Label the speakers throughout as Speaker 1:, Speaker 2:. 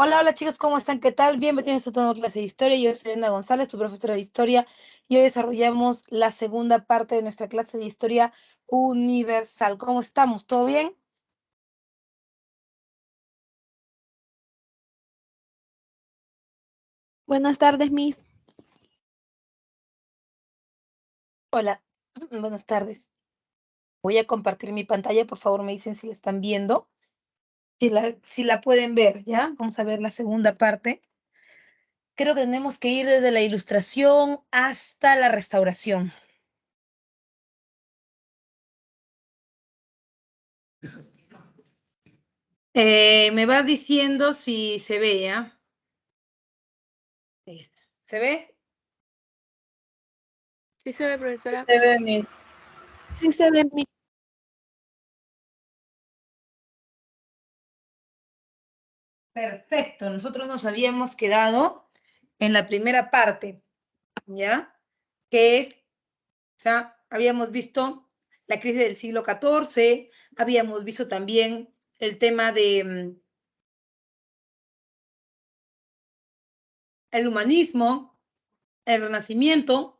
Speaker 1: Hola, hola chicos, ¿cómo están? ¿Qué tal? Bienvenidos a esta nueva clase de historia. Yo soy Ana González, tu profesora de historia, y hoy desarrollamos la segunda parte de nuestra clase de historia universal. ¿Cómo estamos? ¿Todo bien?
Speaker 2: Buenas tardes, Miss.
Speaker 1: Hola, buenas tardes. Voy a compartir mi pantalla, por favor me dicen si la están viendo, si la pueden ver, ¿ya? Vamos a ver la segunda parte. Creo que tenemos que ir desde la Ilustración hasta la Restauración. Me va diciendo si se ve, ¿ya? Ahí está. ¿Se ve?
Speaker 2: Sí se ve, profesora.
Speaker 3: Se ve, Miss.
Speaker 2: Sí se ve, Miss.
Speaker 1: Perfecto, nosotros nos habíamos quedado en la primera parte, ¿ya? Que es, o sea, habíamos visto la crisis del siglo XIV, habíamos visto también el tema de el humanismo, el Renacimiento.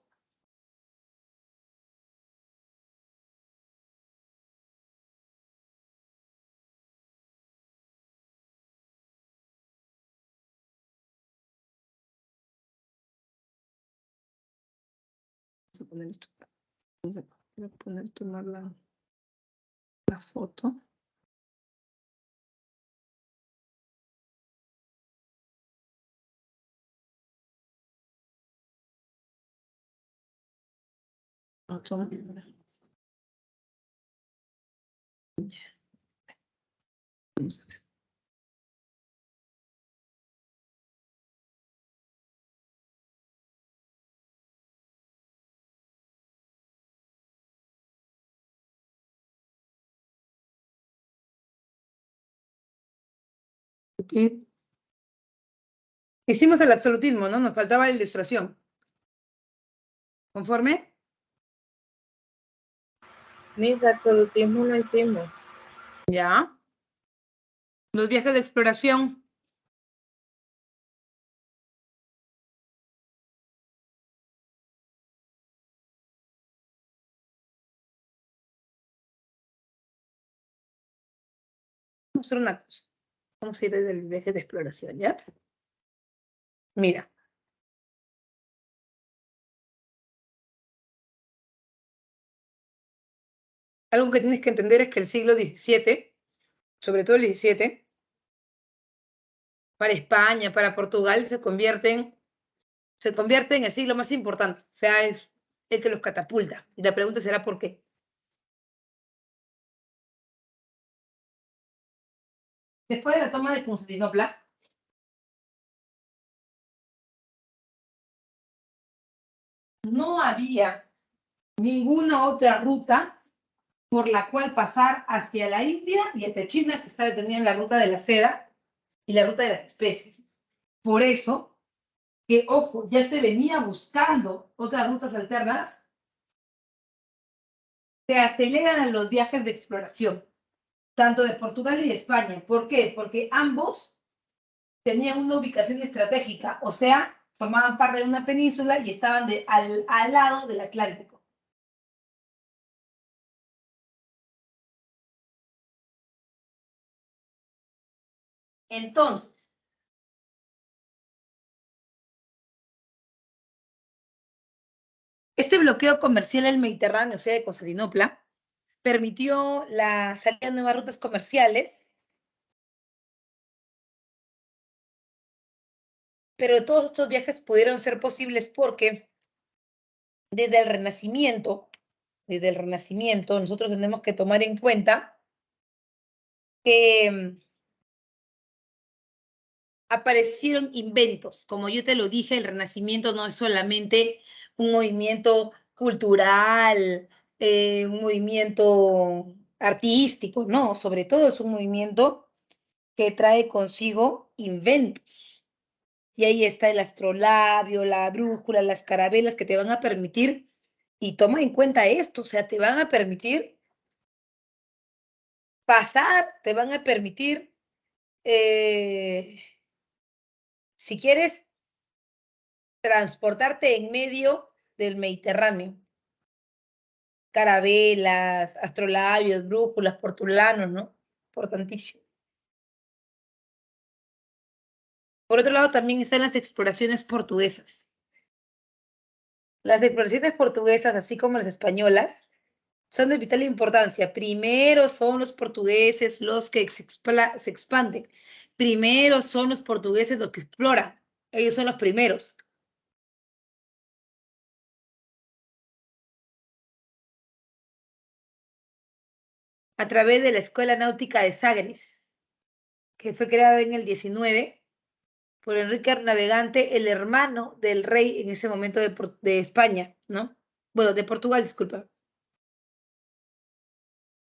Speaker 1: Vamos a poner esto, voy a poner, tomar la foto. Vamos a ver. Ok. Hicimos el absolutismo, ¿no? Nos faltaba la ilustración. ¿Conforme?
Speaker 3: Miss, absolutismo no hicimos.
Speaker 1: Ya. Los viajes de exploración. Vamos a hacer una cosa. Vamos a ir desde el viaje de exploración, ¿ya? Mira. Algo que tienes que entender es que el siglo XVII, sobre todo el XVII, para España, para Portugal, se convierte en el siglo más importante. O sea, es el que los catapulta. Y la pregunta será ¿por qué? Después de la toma de Constantinopla, no había ninguna otra ruta por la cual pasar hacia la India y hacia China, que está detenida en la ruta de la seda y la ruta de las especies. Por eso, que ojo, ya se venía buscando otras rutas alternas, se aceleran los viajes de exploración, tanto de Portugal y de España. ¿Por qué? Porque ambos tenían una ubicación estratégica, o sea, formaban parte de una península y estaban al lado del Atlántico. Entonces, este bloqueo comercial del Mediterráneo, o sea, de Constantinopla, permitió la salida de nuevas rutas comerciales, pero todos estos viajes pudieron ser posibles porque desde el Renacimiento, nosotros tenemos que tomar en cuenta que aparecieron inventos. Como yo te lo dije, el Renacimiento no es solamente un movimiento cultural, un movimiento artístico, no, sobre todo es un movimiento que trae consigo inventos. Y ahí está el astrolabio, la brújula, las carabelas que te van a permitir, y toma en cuenta esto, o sea, te van a permitir pasar, te van a permitir Si quieres transportarte en medio del Mediterráneo, carabelas, astrolabios, brújulas, portulanos, ¿no? Importantísimo. Por otro lado, también están las exploraciones portuguesas. Las exploraciones portuguesas, así como las españolas, son de vital importancia. Primero son los portugueses los que se expanden. Primero son los portugueses los que exploran. Ellos son los primeros. A través de la Escuela Náutica de Sagres, que fue creada en el 19 por Enrique Navegante, el hermano del rey en ese momento de España, ¿no? Bueno, de Portugal, disculpa.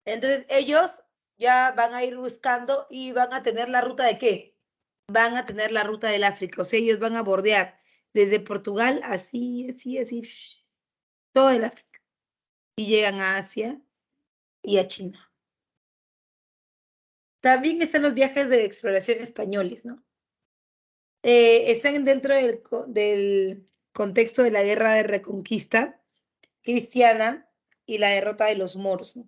Speaker 1: Entonces ellos ya van a ir buscando y van a tener la ruta de qué? Van a tener la ruta del África, o sea, ellos van a bordear desde Portugal, así, así, así, todo el África. Y llegan a Asia y a China. También están los viajes de exploración españoles, ¿no? Están dentro del contexto de la guerra de reconquista cristiana y la derrota de los moros, ¿no?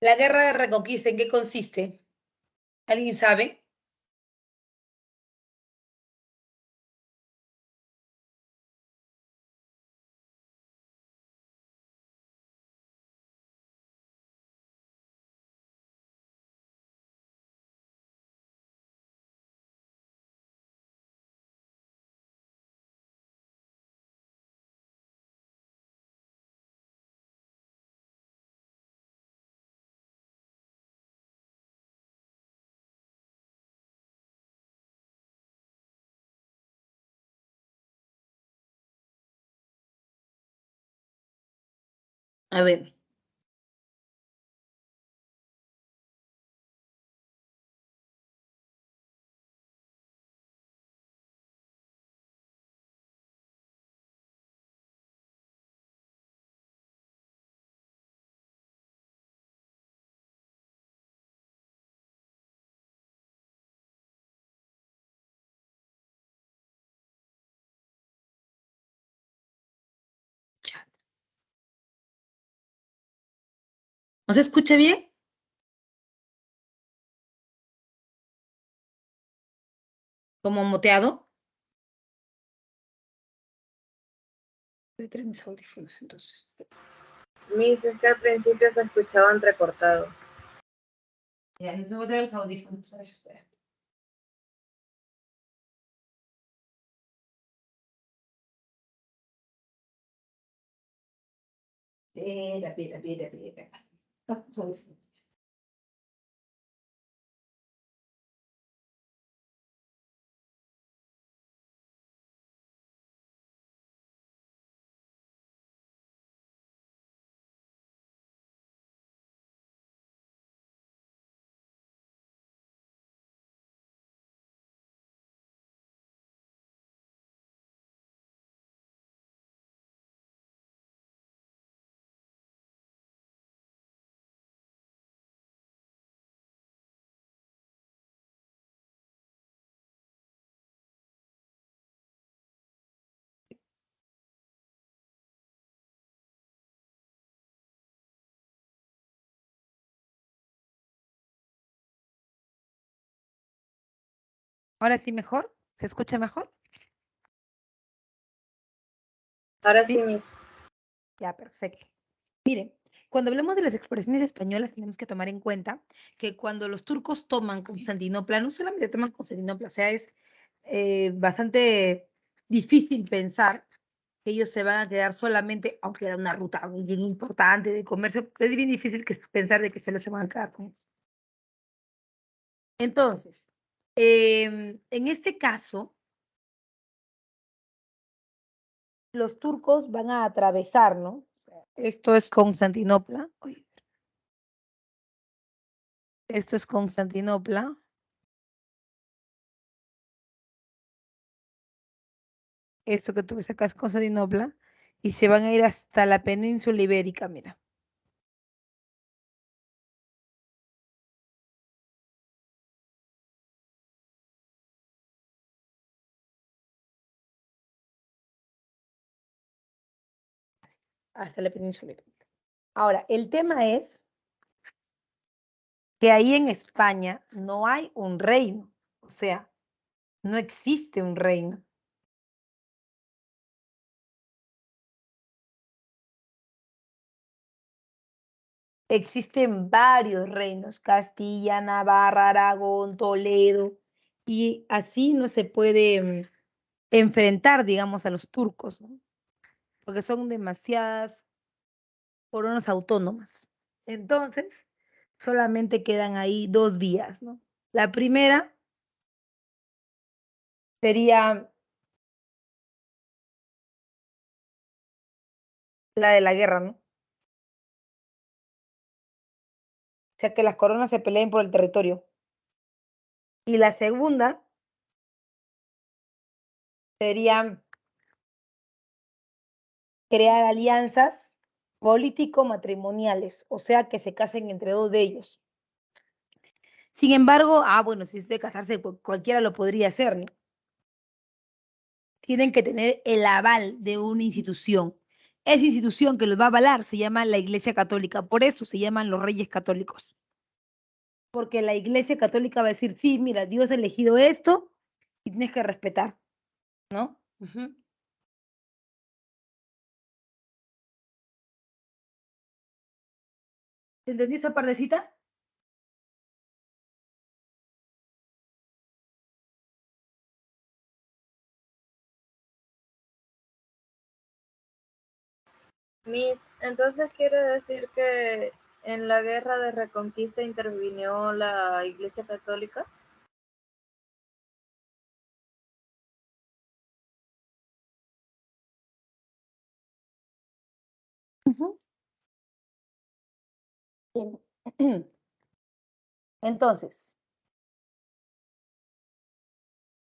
Speaker 1: La guerra de reconquista, ¿en qué consiste? ¿Alguien sabe? A ver. ¿No se escucha bien? ¿Como moteado? Voy a traer mis audífonos entonces.
Speaker 3: Miss, es que al principio se escuchaba entrecortado.
Speaker 1: Ya, les voy a traer los audífonos. Espera. Espera. Los audífonos. ¿Ahora sí mejor? ¿Se escucha mejor?
Speaker 3: Ahora sí,
Speaker 1: ¿Sí?
Speaker 3: Miss.
Speaker 1: Ya, perfecto. Miren, cuando hablamos de las exploraciones españolas, tenemos que tomar en cuenta que cuando los turcos toman Constantinopla, no solamente toman Constantinopla, o sea, es bastante difícil pensar que ellos se van a quedar solamente, aunque era una ruta bien importante de comercio, pero es bien difícil pensar de que solo se van a quedar con eso. Entonces, en este caso, los turcos van a atravesar, ¿no? Esto es Constantinopla. Uy, esto es Constantinopla. Esto que tú ves acá es Constantinopla. Y se van a ir hasta la península ibérica, mira. hasta la península ibérica. Ahora, el tema es que ahí en España no hay un reino, o sea, no existe un reino. Existen varios reinos, Castilla, Navarra, Aragón, Toledo, y así no se puede enfrentar, digamos, a los turcos, ¿no? Porque son demasiadas coronas autónomas. Entonces, solamente quedan ahí dos vías, ¿no? La primera sería la de la guerra, ¿no? O sea, que las coronas se peleen por el territorio. Y la segunda sería crear alianzas político-matrimoniales, o sea, que se casen entre dos de ellos. Sin embargo, bueno, si es de casarse, cualquiera lo podría hacer, ¿no? Tienen que tener el aval de una institución. Esa institución que los va a avalar se llama la Iglesia Católica, por eso se llaman los Reyes Católicos. Porque la Iglesia Católica va a decir, sí, mira, Dios ha elegido esto y tienes que respetar, ¿no? Ujú. ¿Te entendí esa partecita?
Speaker 3: Miss, entonces quiere decir que en la guerra de Reconquista intervinió la Iglesia Católica.
Speaker 1: Ujú. Bien. Entonces,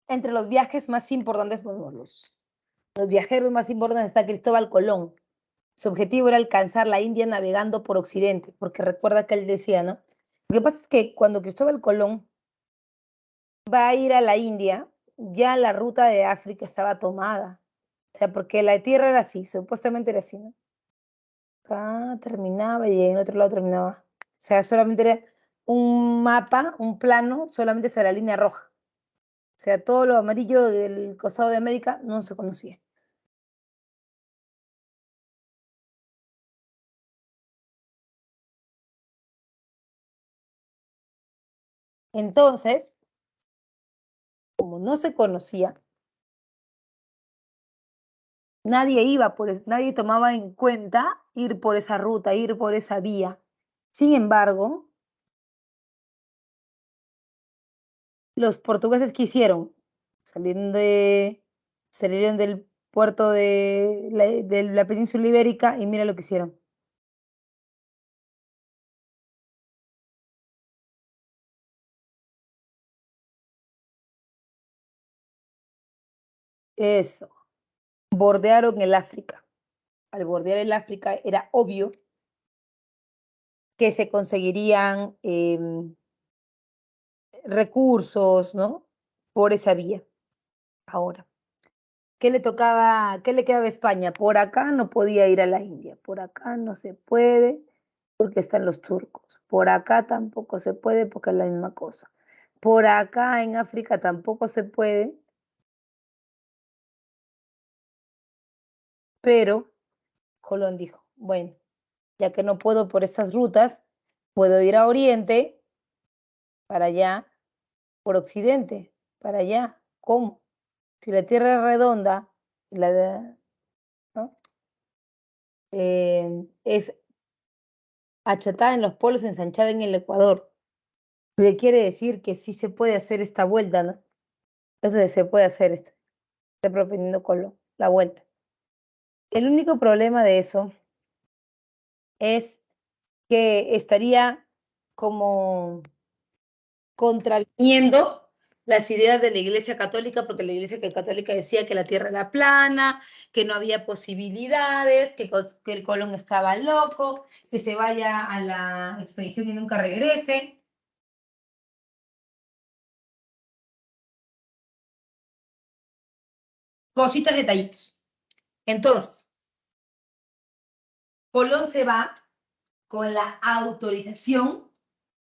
Speaker 1: entre los viajes más importantes, bueno, los viajeros más importantes está Cristóbal Colón. Su objetivo era alcanzar la India navegando por Occidente, porque recuerda que él decía, ¿no? Lo que pasa es que cuando Cristóbal Colón va a ir a la India, ya la ruta de África estaba tomada. O sea, porque la tierra era así, supuestamente era así, ¿no? Acá terminaba y en el otro lado terminaba. O sea, solamente era un mapa, un plano, solamente hacia la línea roja. O sea, todo lo amarillo del costado de América no se conocía. Entonces, como no se conocía, nadie iba nadie tomaba en cuenta ir por esa ruta, ir por esa vía. Sin embargo, los portugueses quisieron, salieron salieron del puerto de la península ibérica y mira lo que hicieron. Eso, bordearon el África. Al bordear el África era obvio que se conseguirían recursos, ¿no? Por esa vía. Ahora, qué le quedaba a España? Por acá no podía ir a la India, por acá no se puede porque están los turcos, por acá tampoco se puede porque es la misma cosa, por acá en África tampoco se puede, pero Colón dijo, bueno, ya que no puedo por estas rutas, puedo ir a Oriente, para allá, por Occidente, para allá. ¿Cómo? Si la Tierra es redonda, ¿no? Es achatada en los polos, ensanchada en el Ecuador. Le quiere decir que sí se puede hacer esta vuelta, ¿no? Entonces se puede hacer esto, está proponiendo Colón, la vuelta. El único problema de eso es que estaría como contraviniendo las ideas de la Iglesia Católica, porque la Iglesia Católica decía que la Tierra era plana, que no había posibilidades, que el Colón estaba loco, que se vaya a la expedición y nunca regrese. Cositas, detallitos. Entonces, Colón se va con la autorización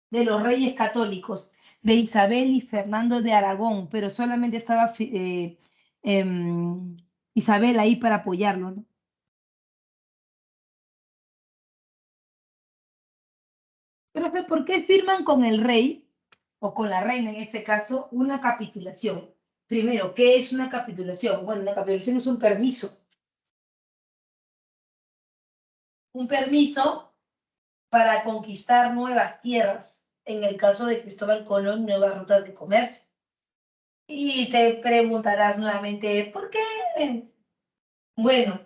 Speaker 1: de los reyes católicos, de Isabel y Fernando de Aragón, pero solamente estaba Isabel ahí para apoyarlo, ¿no? Profe, ¿por qué firman con el rey, o con la reina en este caso, una capitulación? Primero, ¿qué es una capitulación? Bueno, una capitulación es un permiso. Un permiso para conquistar nuevas tierras. En el caso de Cristóbal Colón, nuevas rutas de comercio. Y te preguntarás nuevamente, ¿por qué? Bueno,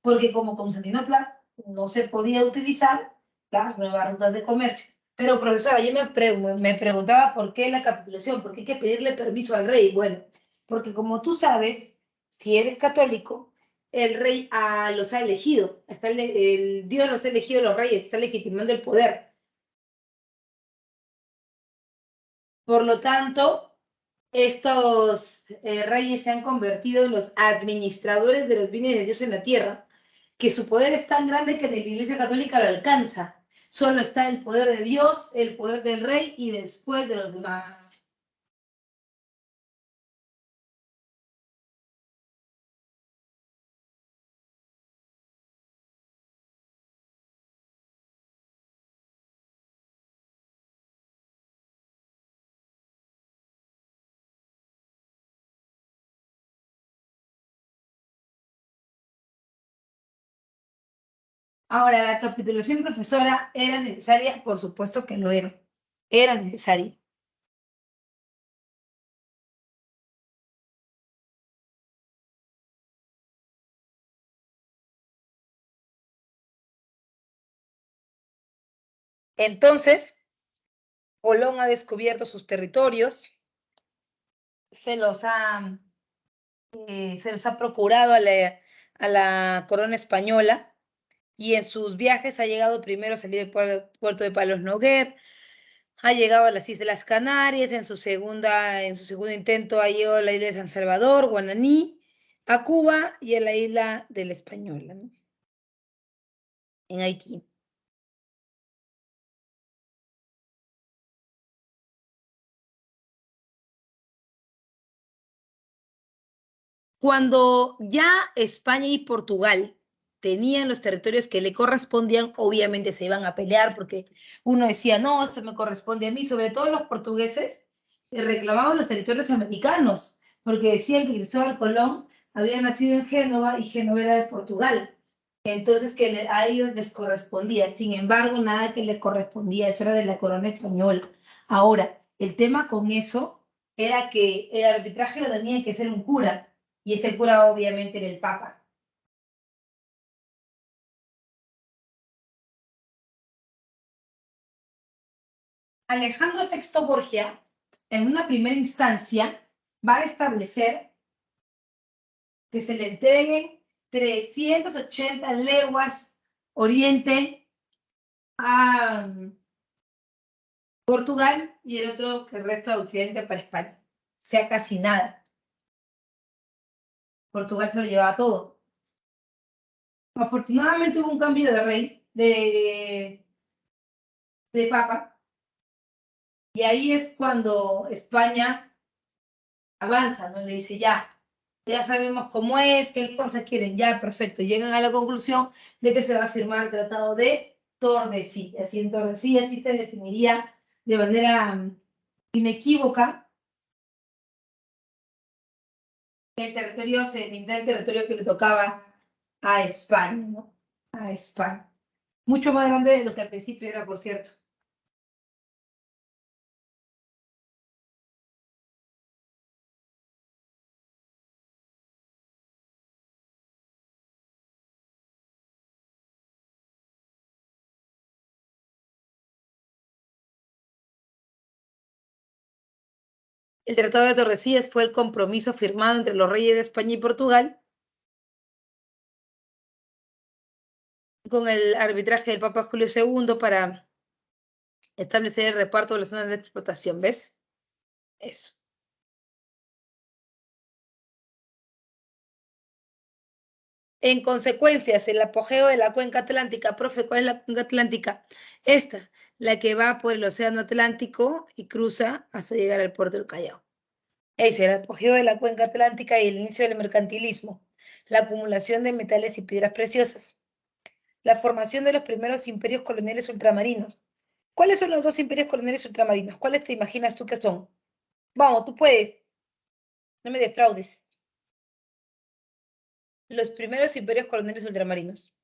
Speaker 1: porque como Constantinopla no se podía utilizar las nuevas rutas de comercio. Pero, profesora, yo me preguntaba por qué la capitulación, por qué hay que pedirle permiso al rey. Bueno, porque como tú sabes, si eres católico, el rey los ha elegido, Dios los ha elegido los reyes, está legitimando el poder. Por lo tanto, estos reyes se han convertido en los administradores de los bienes de Dios en la tierra, que su poder es tan grande que de la Iglesia Católica lo alcanza. Solo está el poder de Dios, el poder del rey y después de los demás. Ahora, la capitulación, profesora, ¿era necesaria? Por supuesto que lo era. Era necesaria. Entonces, Colón ha descubierto sus territorios, se los ha se les ha procurado a la corona española y en sus viajes ha llegado primero a salir del puerto de Palos Noguer, ha llegado a las Islas Canarias, en su segundo intento ha llegado a la isla de San Salvador, Guananí, a Cuba y a la isla de la Española, ¿no? En Haití. Cuando ya España y Portugal tenían los territorios que le correspondían, obviamente se iban a pelear porque uno decía, no, esto me corresponde a mí, sobre todo los portugueses reclamaban los territorios americanos, porque decían que Cristóbal Colón había nacido en Génova y Génova era de Portugal, entonces que a ellos les correspondía, sin embargo, nada que les correspondía, eso era de la corona española. Ahora, el tema con eso era que el arbitraje lo tenía que hacer un cura, y ese cura obviamente era el Papa. Alejandro VI Borgia, en una primera instancia, va a establecer que se le entreguen 380 leguas oriente a Portugal y el otro que resta de occidente para España. O sea, casi nada. Portugal se lo llevaba todo. Afortunadamente hubo un cambio de rey, de papa, y ahí es cuando España avanza, ¿no? Le dice, ya sabemos cómo es, qué cosas quieren, ya, perfecto. Llegan a la conclusión de que se va a firmar el Tratado de Tordesillas. Así en Tordesillas así se definiría de manera inequívoca el territorio, el territorio que le tocaba a España, ¿no? A España. Mucho más grande de lo que al principio era, por cierto. El Tratado de Tordesillas fue el compromiso firmado entre los reyes de España y Portugal con el arbitraje del Papa Julio II para establecer el reparto de las zonas de explotación, ¿ves? Eso. En consecuencia, el apogeo de la cuenca atlántica, profe, ¿cuál es la cuenca atlántica? Esta, la que va por el océano Atlántico y cruza hasta llegar al puerto del Callao. Es el apogeo de la cuenca atlántica y el inicio del mercantilismo, la acumulación de metales y piedras preciosas, la formación de los primeros imperios coloniales ultramarinos. ¿Cuáles son los dos imperios coloniales ultramarinos? ¿Cuáles te imaginas tú que son? Vamos, tú puedes, no me defraudes. Los primeros imperios coloniales ultramarinos.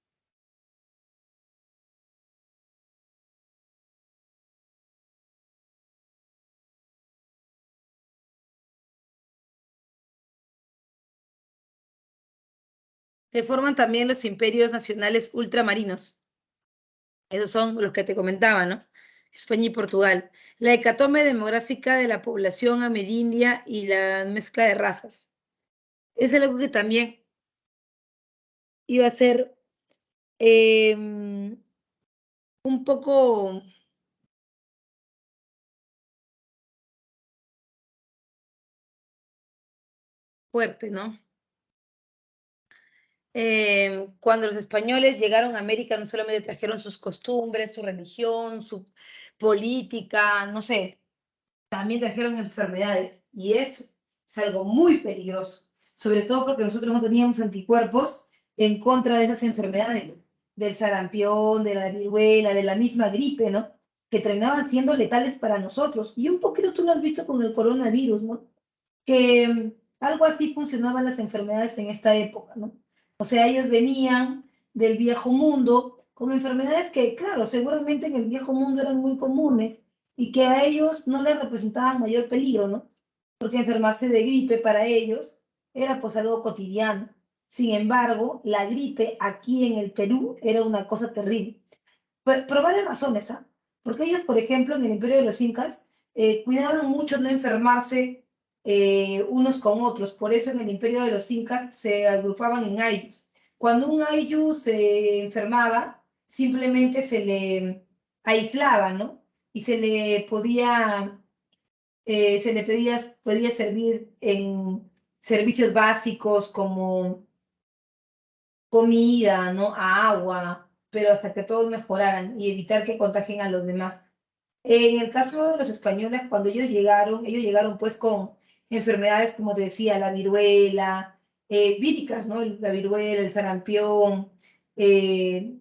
Speaker 1: Se forman también los imperios nacionales ultramarinos. Esos son los que te comentaba, ¿no? España y Portugal. La hecatombe demográfica de la población amerindia y la mezcla de razas. Es algo que también iba a ser un poco fuerte, ¿no? Cuando los españoles llegaron a América, no solamente trajeron sus costumbres, su religión, su política, no sé, también trajeron enfermedades y eso es algo muy peligroso, sobre todo porque nosotros no teníamos anticuerpos en contra de esas enfermedades, del sarampión, de la viruela, de la misma gripe, ¿no? Que terminaban siendo letales para nosotros. Y un poquito tú lo has visto con el coronavirus, ¿no? Que algo así funcionaban las enfermedades en esta época, ¿no? O sea, ellos venían del viejo mundo con enfermedades que, claro, seguramente en el viejo mundo eran muy comunes y que a ellos no les representaban mayor peligro, ¿no? Porque enfermarse de gripe para ellos era pues algo cotidiano. Sin embargo, la gripe aquí en el Perú era una cosa terrible. Por varias razones, ¿ah? Porque ellos, por ejemplo, en el Imperio de los Incas, cuidaban mucho no enfermarse unos con otros. Por eso en el Imperio de los Incas se agrupaban en ayllus. Cuando un ayllu se enfermaba, simplemente se le aislaba, ¿no? Y se le podía servir en servicios básicos como comida, ¿no? Agua, pero hasta que todos mejoraran y evitar que contagien a los demás. En el caso de los españoles, cuando ellos llegaron pues con enfermedades, como te decía, la viruela, víricas, ¿no? La viruela, el sarampión, eh,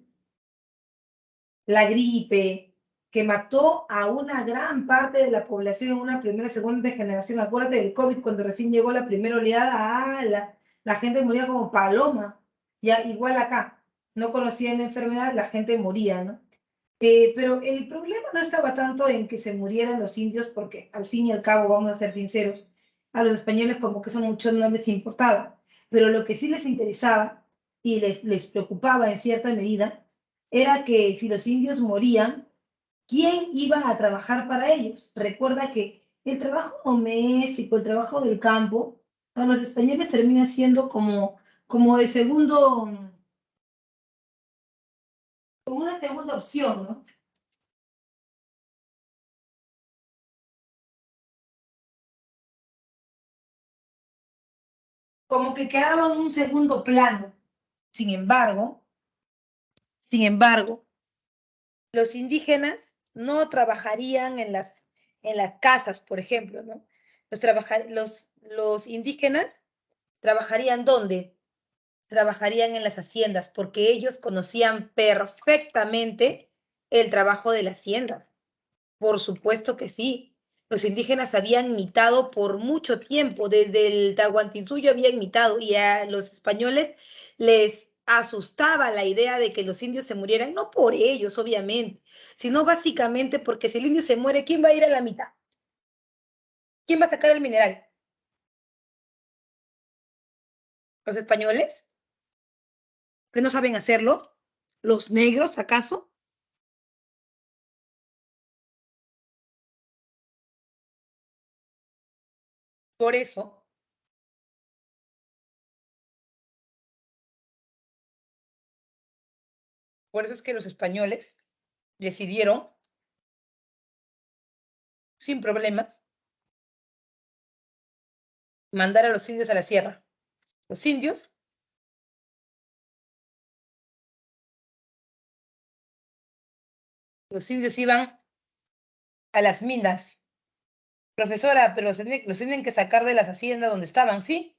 Speaker 1: la gripe, que mató a una gran parte de la población en una primera y segunda generación. Acuérdate del COVID, cuando recién llegó la primera oleada, la gente moría como paloma. Ya, igual acá, no conocían la enfermedad, la gente moría, ¿no? Pero el problema no estaba tanto en que se murieran los indios, porque al fin y al cabo, vamos a ser sinceros, a los españoles como que son muchos no les importaba, pero lo que sí les interesaba y les preocupaba en cierta medida era que si los indios morían, ¿quién iba a trabajar para ellos? Recuerda que el trabajo doméstico, el trabajo del campo, para los españoles termina siendo como de segundo, como una segunda opción, ¿no? Como que quedaba en un segundo plano. Sin embargo, sin embargo, los indígenas no trabajarían en las casas, por ejemplo, ¿no? Los indígenas trabajarían ¿dónde? Trabajarían en las haciendas, porque ellos conocían perfectamente el trabajo de la hacienda. Por supuesto que sí. Los indígenas habían mitado por mucho tiempo, desde el Tahuantinsuyo habían mitado y a los españoles les asustaba la idea de que los indios se murieran, no por ellos, obviamente, sino básicamente porque si el indio se muere, ¿quién va a ir a la mitad? ¿Quién va a sacar el mineral? ¿Los españoles? ¿Que no saben hacerlo? ¿Los negros, acaso? Por eso, por eso es que los españoles decidieron, sin problemas, mandar a los indios a la sierra. Los indios Los indios iban a las minas. Profesora, pero los tienen que sacar de las haciendas donde estaban, ¿sí?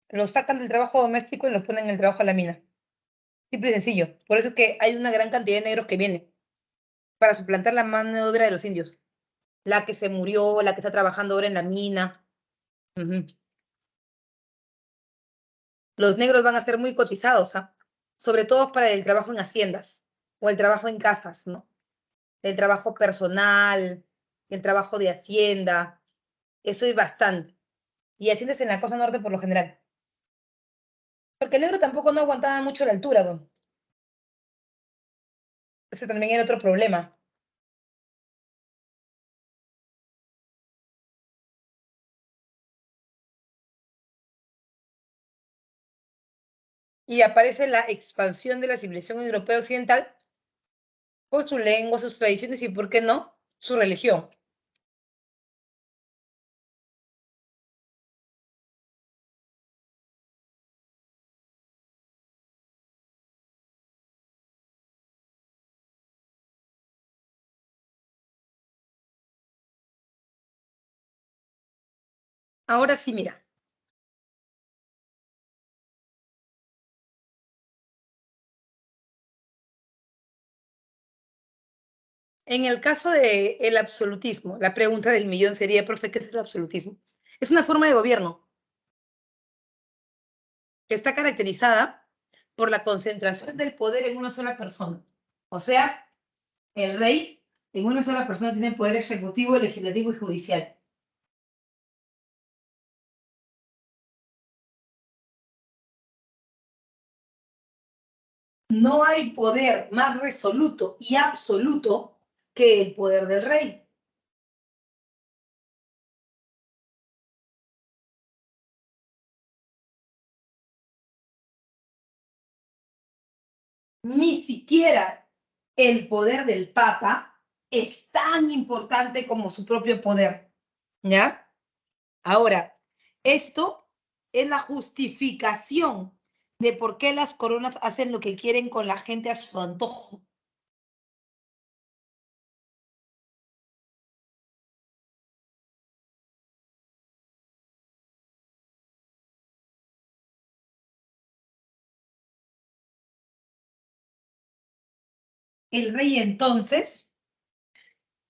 Speaker 1: Los sacan del trabajo doméstico y los ponen en el trabajo a la mina. Simple y sencillo. Por eso es que hay una gran cantidad de negros que vienen para suplantar la mano de obra de los indios. La que se murió, la que está trabajando ahora en la mina. Ujú. Los negros van a ser muy cotizados, ¿ah? Sobre todo para el trabajo en haciendas o el trabajo en casas, ¿no? El trabajo personal, el trabajo de hacienda, eso es bastante. Y haciendas en la costa norte por lo general. Porque el negro tampoco no aguantaba mucho la altura, ¿no? Ese también era otro problema. Y aparece la expansión de la civilización europea occidental con su lengua, sus tradiciones y, ¿por qué no?, su religión. Ahora sí, mira. En el caso del absolutismo, la pregunta del millón sería, profe, ¿qué es el absolutismo? Es una forma de gobierno que está caracterizada por la concentración del poder en una sola persona. O sea, el rey en una sola persona tiene poder ejecutivo, legislativo y judicial. No hay poder más resoluto y absoluto que el poder del rey. Ni siquiera el poder del Papa es tan importante como su propio poder, ¿ya? Ahora, esto es la justificación de por qué las coronas hacen lo que quieren con la gente a su antojo. El rey entonces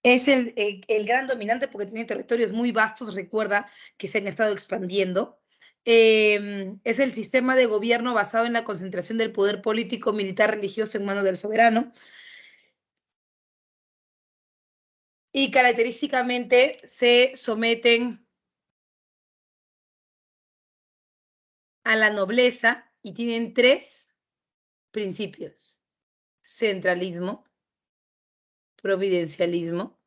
Speaker 1: es el gran dominante porque tiene territorios muy vastos, recuerda que se han estado expandiendo. Es el sistema de gobierno basado en la concentración del poder político, militar, religioso en manos del soberano. Y característicamente se someten a la nobleza y tienen tres principios: centralismo, providencialismo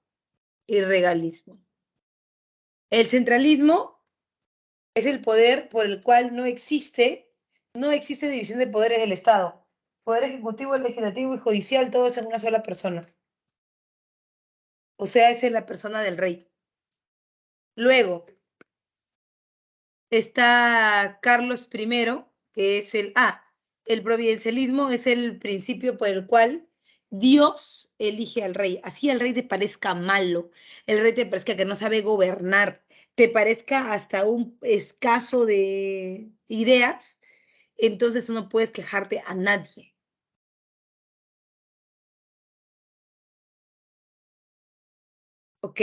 Speaker 1: y regalismo. El centralismo es el poder por el cual no existe división de poderes del Estado. Poder ejecutivo, legislativo y judicial, todo es en una sola persona. O sea, es en la persona del rey. Luego está Carlos I, que es el providencialismo es el principio por el cual Dios elige al rey. Así el rey te parezca malo, el rey te parezca que no sabe gobernar, te parezca hasta un escaso de ideas, entonces no puedes quejarte a nadie, ¿ok?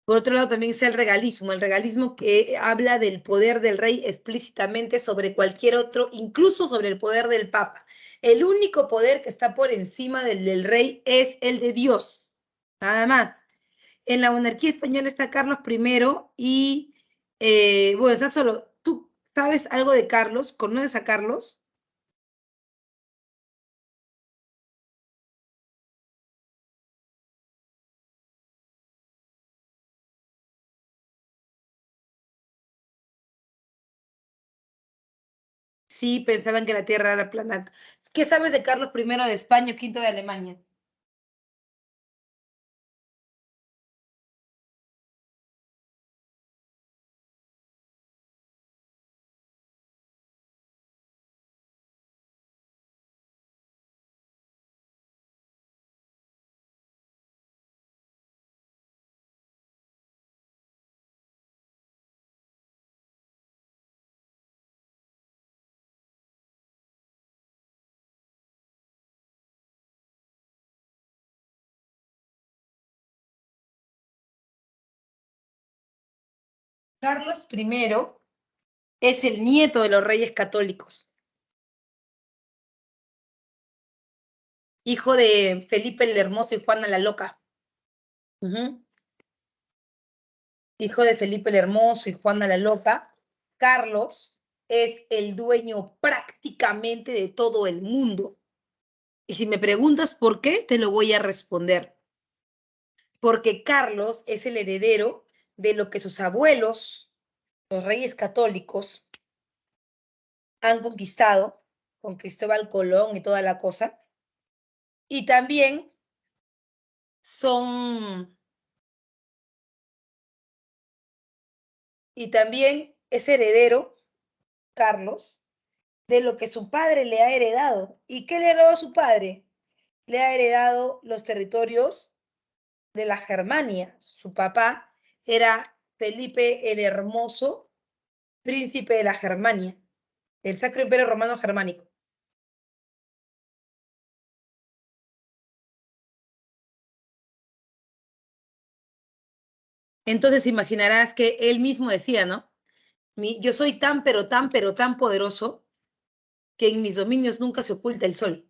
Speaker 1: Por otro lado, también está el regalismo que habla del poder del rey explícitamente sobre cualquier otro, incluso sobre el poder del papa. El único poder que está por encima del rey es el de Dios, nada más. En la monarquía española está Carlos I y, bueno, está solo. ¿Tú sabes algo de Carlos? ¿Conoces a Carlos? Sí, pensaban que la Tierra era plana. ¿Qué sabes de Carlos I de España o V de Alemania? Carlos I es el nieto de los reyes católicos, hijo de Felipe el Hermoso y Juana la Loca. Hijo de Felipe el Hermoso y Juana la Loca. Carlos es el dueño prácticamente de todo el mundo. Y si me preguntas por qué, te lo voy a responder. Porque Carlos es el heredero de lo que sus abuelos, los reyes católicos, han conquistado, con Cristóbal Colón y toda la cosa. Y también es heredero, Carlos, de lo que su padre le ha heredado. ¿Y qué le heredó a su padre? Le ha heredado los territorios de la Germania. Su papá era Felipe el Hermoso, príncipe de la Germania, del Sacro Imperio Romano Germánico. Entonces imaginarás que él mismo decía, ¿no? Yo soy tan, pero tan, pero tan poderoso que en mis dominios nunca se oculta el sol.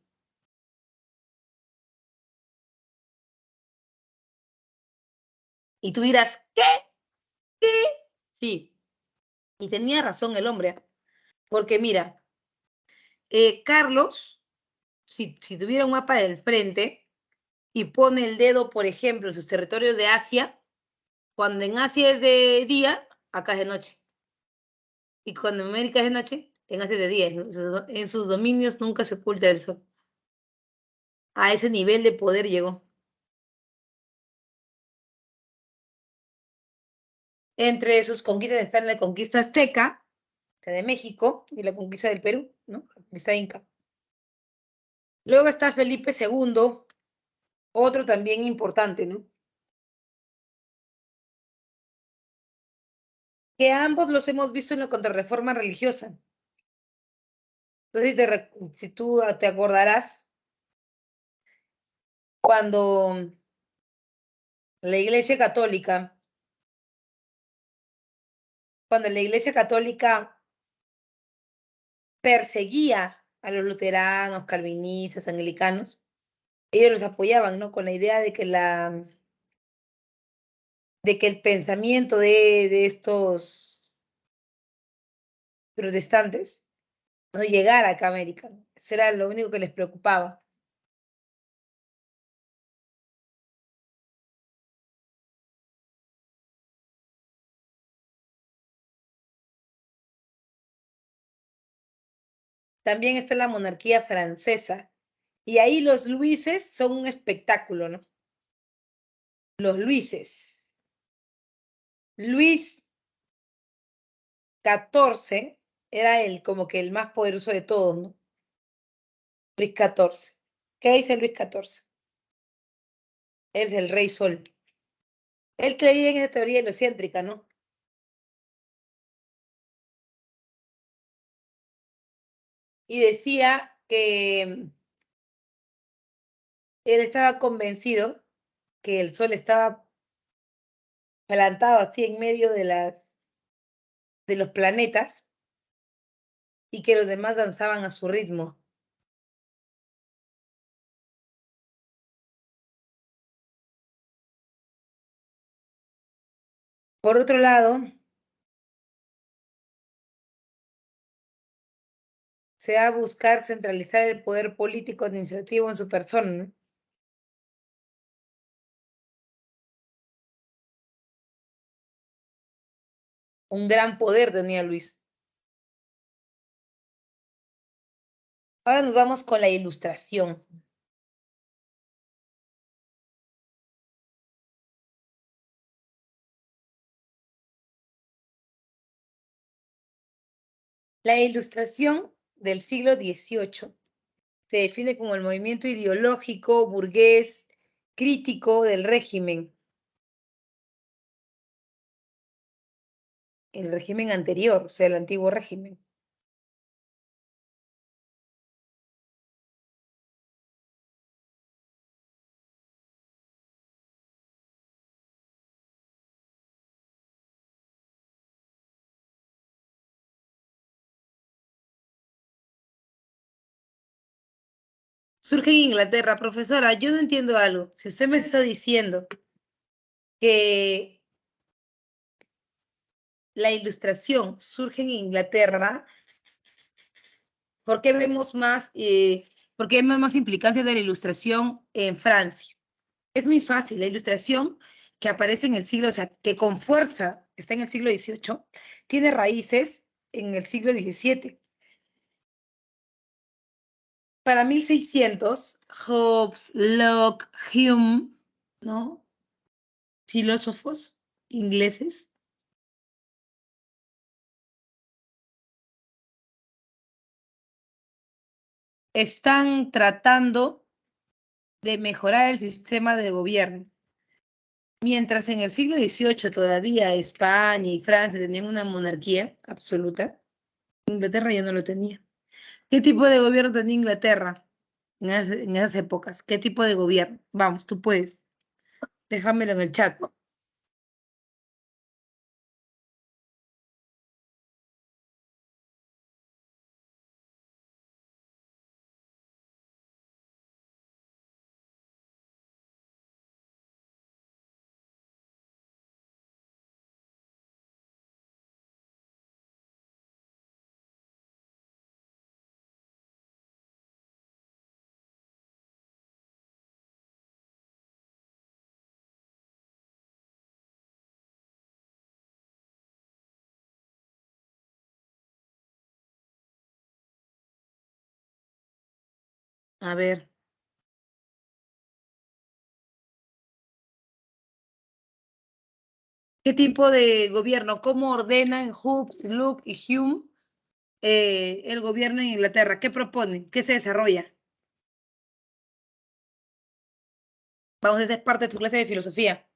Speaker 1: Y tú dirás, ¿qué? ¿Qué? Sí, y tenía razón el hombre, porque mira, Carlos, si tuviera un mapa del frente y pone el dedo, por ejemplo, en sus territorios de Asia, cuando en Asia es de día, acá es de noche. Y cuando en América es de noche, en Asia es de día. En sus dominios nunca se oculta el sol. A ese nivel de poder llegó. Entre sus conquistas están la conquista azteca, o sea, de México, y la conquista del Perú, ¿no? La conquista inca. Luego está Felipe II, otro también importante, ¿no? Que ambos los hemos visto en la contrarreforma religiosa. Entonces, si tú te acordarás, cuando la Iglesia Católica, perseguía a los luteranos, calvinistas, anglicanos, ellos los apoyaban, ¿no? Con la idea de que el pensamiento de estos protestantes no llegara acá a América. Eso era lo único que les preocupaba. También está la monarquía francesa. Y ahí los Luises son un espectáculo, ¿no? Los Luises. Luis XIV era como que el más poderoso de todos, ¿no? Luis XIV. ¿Qué dice Luis XIV? Él es el rey sol. Él creía en esa teoría heliocéntrica, ¿no? Y decía que él estaba convencido que el sol estaba plantado así en medio de los planetas y que los demás danzaban a su ritmo. Por otro lado, se va a buscar centralizar el poder político administrativo en su persona, ¿no? Un gran poder tenía Luis. Ahora nos vamos con la Ilustración. La Ilustración del siglo XVIII se define como el movimiento ideológico burgués crítico del régimen, el régimen anterior, o sea, el antiguo régimen. Surge en Inglaterra. Profesora, yo no entiendo algo. Si usted me está diciendo que la ilustración surge en Inglaterra, ¿por qué por qué vemos más implicancia de la ilustración en Francia? Es muy fácil. La ilustración que aparece en el siglo, o sea, que con fuerza está en el siglo XVIII, tiene raíces en el siglo XVII. Para 1600, Hobbes, Locke, Hume, ¿no? Filósofos ingleses están tratando de mejorar el sistema de gobierno. Mientras en el siglo XVIII todavía España y Francia tenían una monarquía absoluta, Inglaterra ya no lo tenía. ¿Qué tipo de gobierno tenía Inglaterra en esas épocas? ¿Qué tipo de gobierno? Vamos, tú puedes. Déjamelo en el chat. A ver. ¿Qué tipo de gobierno? ¿Cómo ordenan Hobbes, Locke y Hume el gobierno en Inglaterra? ¿Qué proponen? ¿Qué se desarrolla? Vamos, esa es parte de tu clase de filosofía.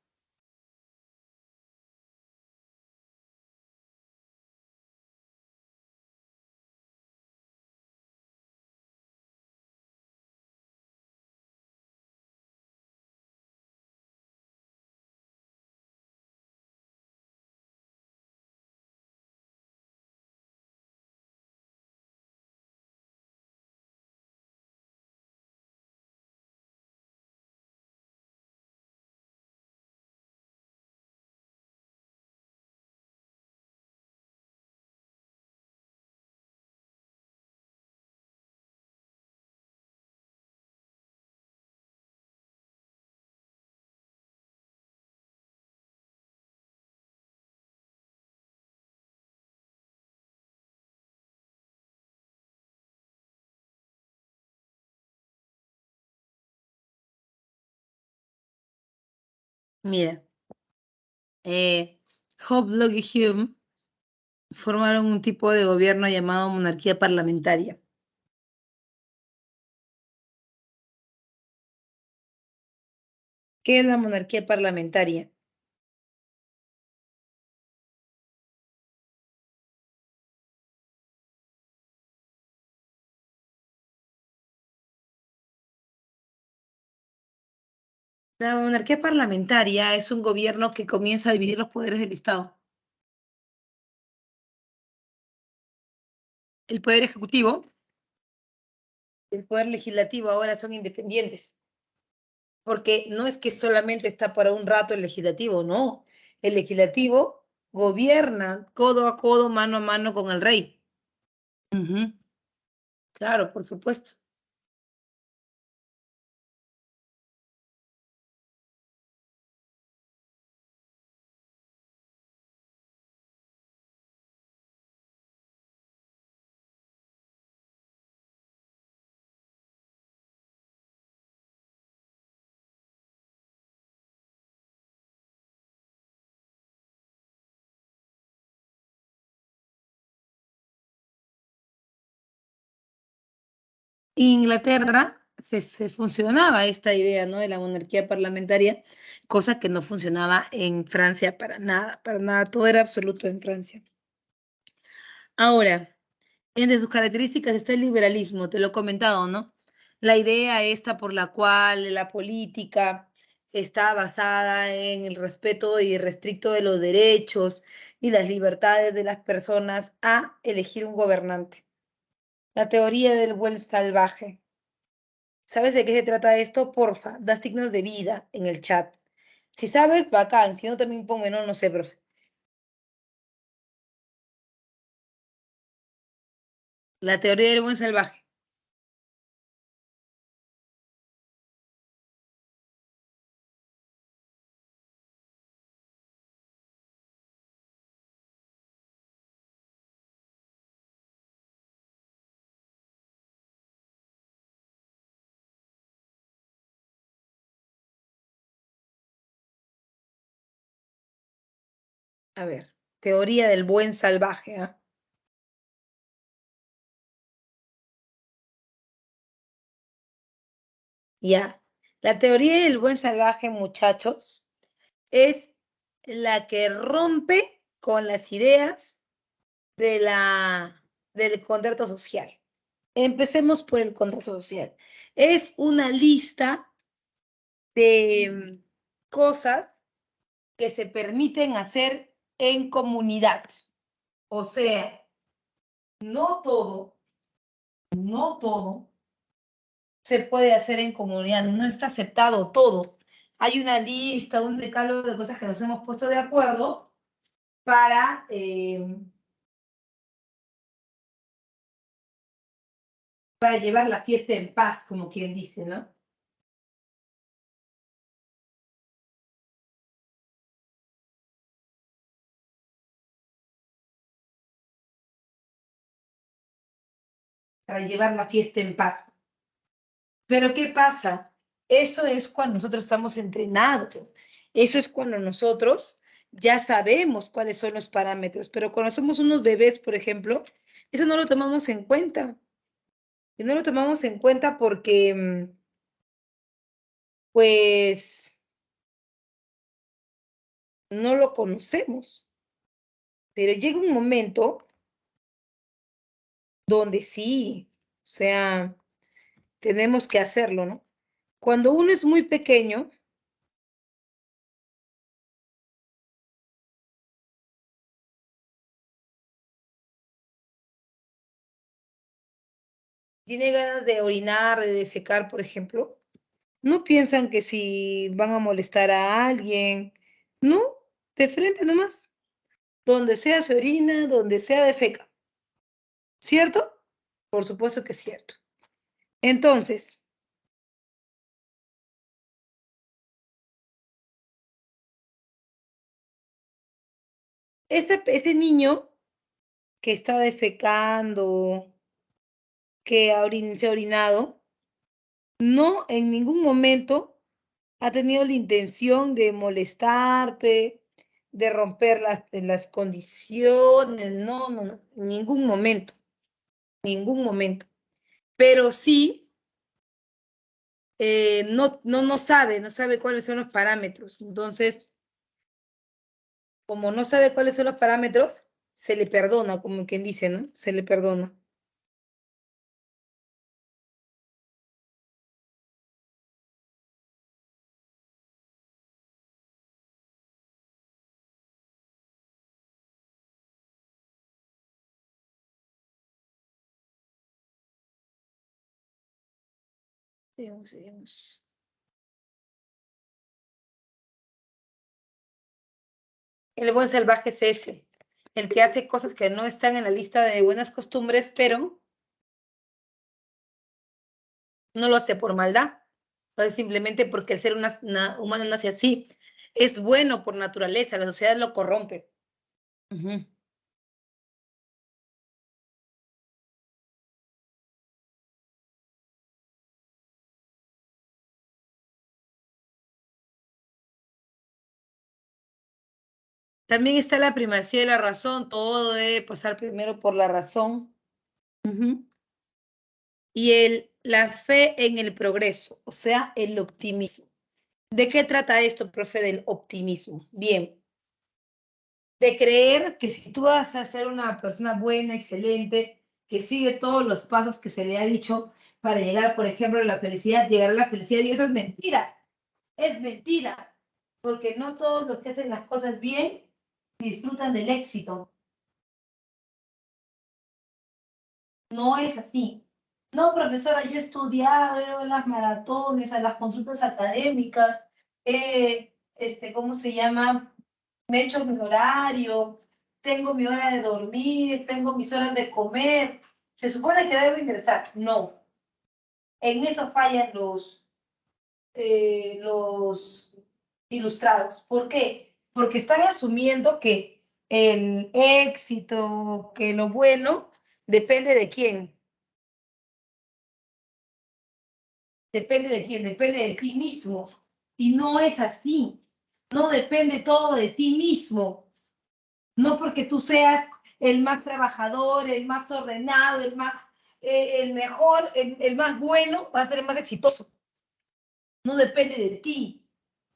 Speaker 1: Mira, Hobbes, Locke y Hume formaron un tipo de gobierno llamado monarquía parlamentaria. ¿Qué es la monarquía parlamentaria? La monarquía parlamentaria es un gobierno que comienza a dividir los poderes del Estado. El poder ejecutivo y el poder legislativo ahora son independientes, porque no es que solamente está para un rato el legislativo, no. El legislativo gobierna codo a codo, mano a mano con el rey. Ujú. Claro, por supuesto. Inglaterra se funcionaba esta idea, ¿no? De la monarquía parlamentaria, cosa que no funcionaba en Francia para nada, todo era absoluto en Francia. Ahora, entre sus características está el liberalismo, te lo he comentado, ¿no? La idea esta por la cual la política está basada en el respeto irrestricto de los derechos y las libertades de las personas a elegir un gobernante. La teoría del buen salvaje. ¿Sabes de qué se trata esto? Porfa, da signos de vida en el chat. Si sabes, bacán. Si no, también ponme, no sé, profe. La teoría del buen salvaje. A ver, teoría del buen salvaje, ¿ah? Ya. La teoría del buen salvaje, muchachos, es la que rompe con las ideas del contrato social. Empecemos por el contrato social. Es una lista de cosas que se permiten hacer en comunidad. O sea, no todo se puede hacer en comunidad, no está aceptado todo. Hay una lista, un decálogo de cosas que nos hemos puesto de acuerdo para, para llevar la fiesta en paz, como quien dice, ¿no? Para llevar la fiesta en paz. Pero ¿qué pasa? Eso es cuando nosotros estamos entrenados. Eso es cuando nosotros ya sabemos cuáles son los parámetros. Pero cuando somos unos bebés, por ejemplo, eso no lo tomamos en cuenta. Y no lo tomamos en cuenta porque, pues, no lo conocemos. Pero llega un momento donde sí, o sea, tenemos que hacerlo, ¿no? Cuando uno es muy pequeño, tiene ganas de orinar, de defecar, por ejemplo, no piensan que si van a molestar a alguien, no, de frente nomás, donde sea se orina, donde sea defeca, ¿cierto? Por supuesto que es cierto. Entonces, ese niño que está defecando, que se ha orinado, no en ningún momento ha tenido la intención de molestarte, de romper las condiciones, no, no, no, en ningún momento, ningún momento. Pero sí, no sabe cuáles son los parámetros. Entonces, como no sabe cuáles son los parámetros, se le perdona, como quien dice, ¿no? Se le perdona. Seguimos, seguimos. El buen salvaje es ese, el que hace cosas que no están en la lista de buenas costumbres, pero no lo hace por maldad, lo hace simplemente porque el ser humano nace así. Es bueno por naturaleza, la sociedad lo corrompe. Ujú. También está la primacía de la razón, todo debe pasar primero por la razón. Ujú. Y la fe en el progreso, o sea, el optimismo. ¿De qué trata esto, profe, del optimismo? Bien, de creer que si tú vas a ser una persona buena, excelente, que sigue todos los pasos que se le ha dicho para llegar, por ejemplo, a la felicidad, llegar a la felicidad, y eso es mentira, porque no todos los que hacen las cosas bien disfrutan del éxito. No es así. No, profesora, yo he estudiado, he ido a las maratones, a las consultas académicas, ¿cómo se llama? Me he hecho mi horario, tengo mi hora de dormir, tengo mis horas de comer. ¿Se supone que debo ingresar? No. En eso fallan los ilustrados. ¿Por qué? Porque están asumiendo que el éxito, que lo bueno, depende de quién. Depende de quién, depende de ti mismo. Y no es así. No depende todo de ti mismo. No porque tú seas el más trabajador, el más ordenado, el mejor, el más bueno, vas a ser el más exitoso. No depende de ti,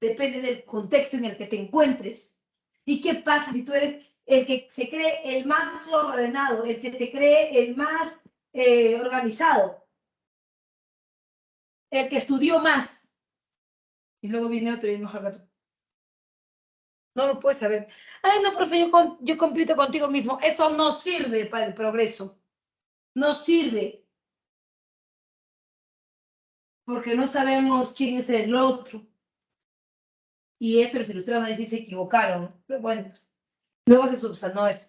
Speaker 1: depende del contexto en el que te encuentres. ¿Y qué pasa si tú eres el que se cree el más ordenado, el que se cree el más organizado, el que estudió más? Y luego viene otro y es mejor que tú. No lo puedes saber. Ay, no, profe, yo compito contigo mismo. Eso no sirve para el progreso. No sirve. Porque no sabemos quién es el otro. Y eso los ilustrados ahí sí se equivocaron. Pero bueno, pues, luego se subsanó eso.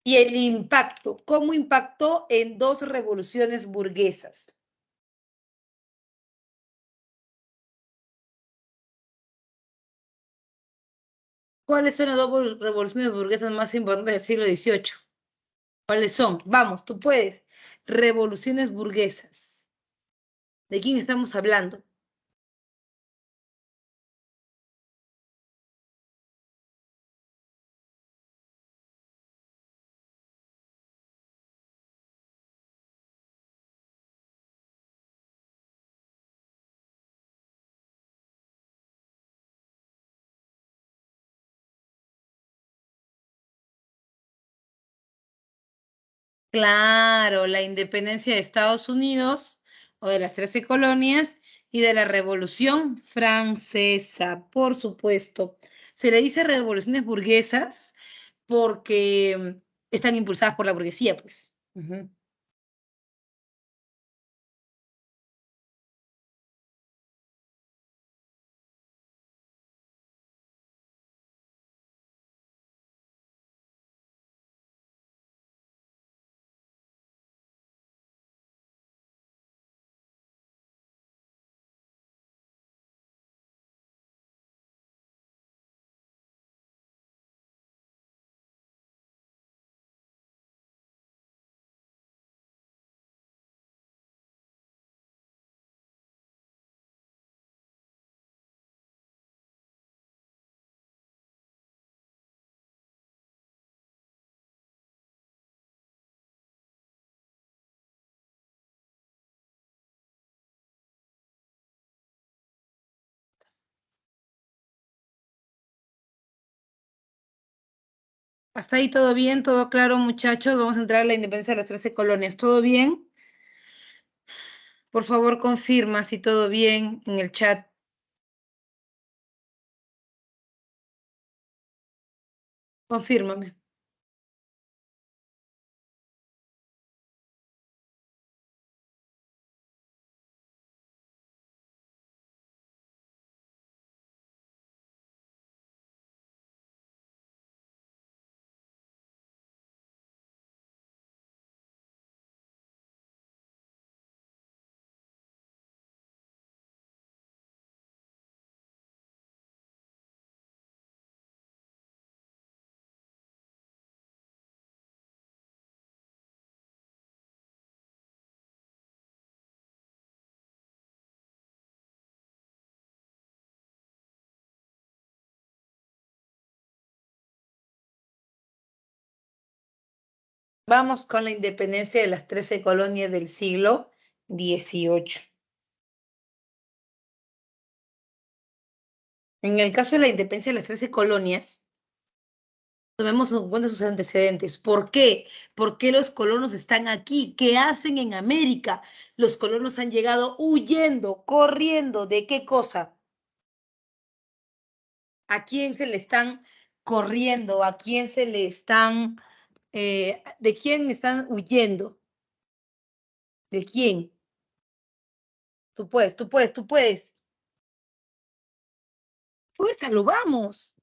Speaker 1: Y el impacto, ¿cómo impactó en 2 revoluciones burguesas? ¿Cuáles son las 2 revoluciones burguesas más importantes del siglo XVIII? ¿Cuáles son? Vamos, tú puedes. Revoluciones burguesas. ¿De quién estamos hablando? Claro, la independencia de Estados Unidos o de las 13 colonias y de la Revolución Francesa, por supuesto. Se le dice revoluciones burguesas porque están impulsadas por la burguesía, pues. Ujú. Hasta ahí todo bien, todo claro, muchachos. Vamos a entrar a la independencia de las 13 colonias. ¿Todo bien? Por favor, confirma si todo bien en el chat. Confírmame. Vamos con la independencia de las 13 colonias del siglo XVIII. En el caso de la independencia de las 13 colonias, tomemos en cuenta sus antecedentes. ¿Por qué? ¿Por qué los colonos están aquí? ¿Qué hacen en América? Los colonos han llegado huyendo, corriendo. ¿De qué cosa? ¿A quién se le están corriendo? ¿A quién se le están... ¿de quién están huyendo? ¿De quién? Tú puedes, tú puedes, tú puedes. Fuértalo, vamos.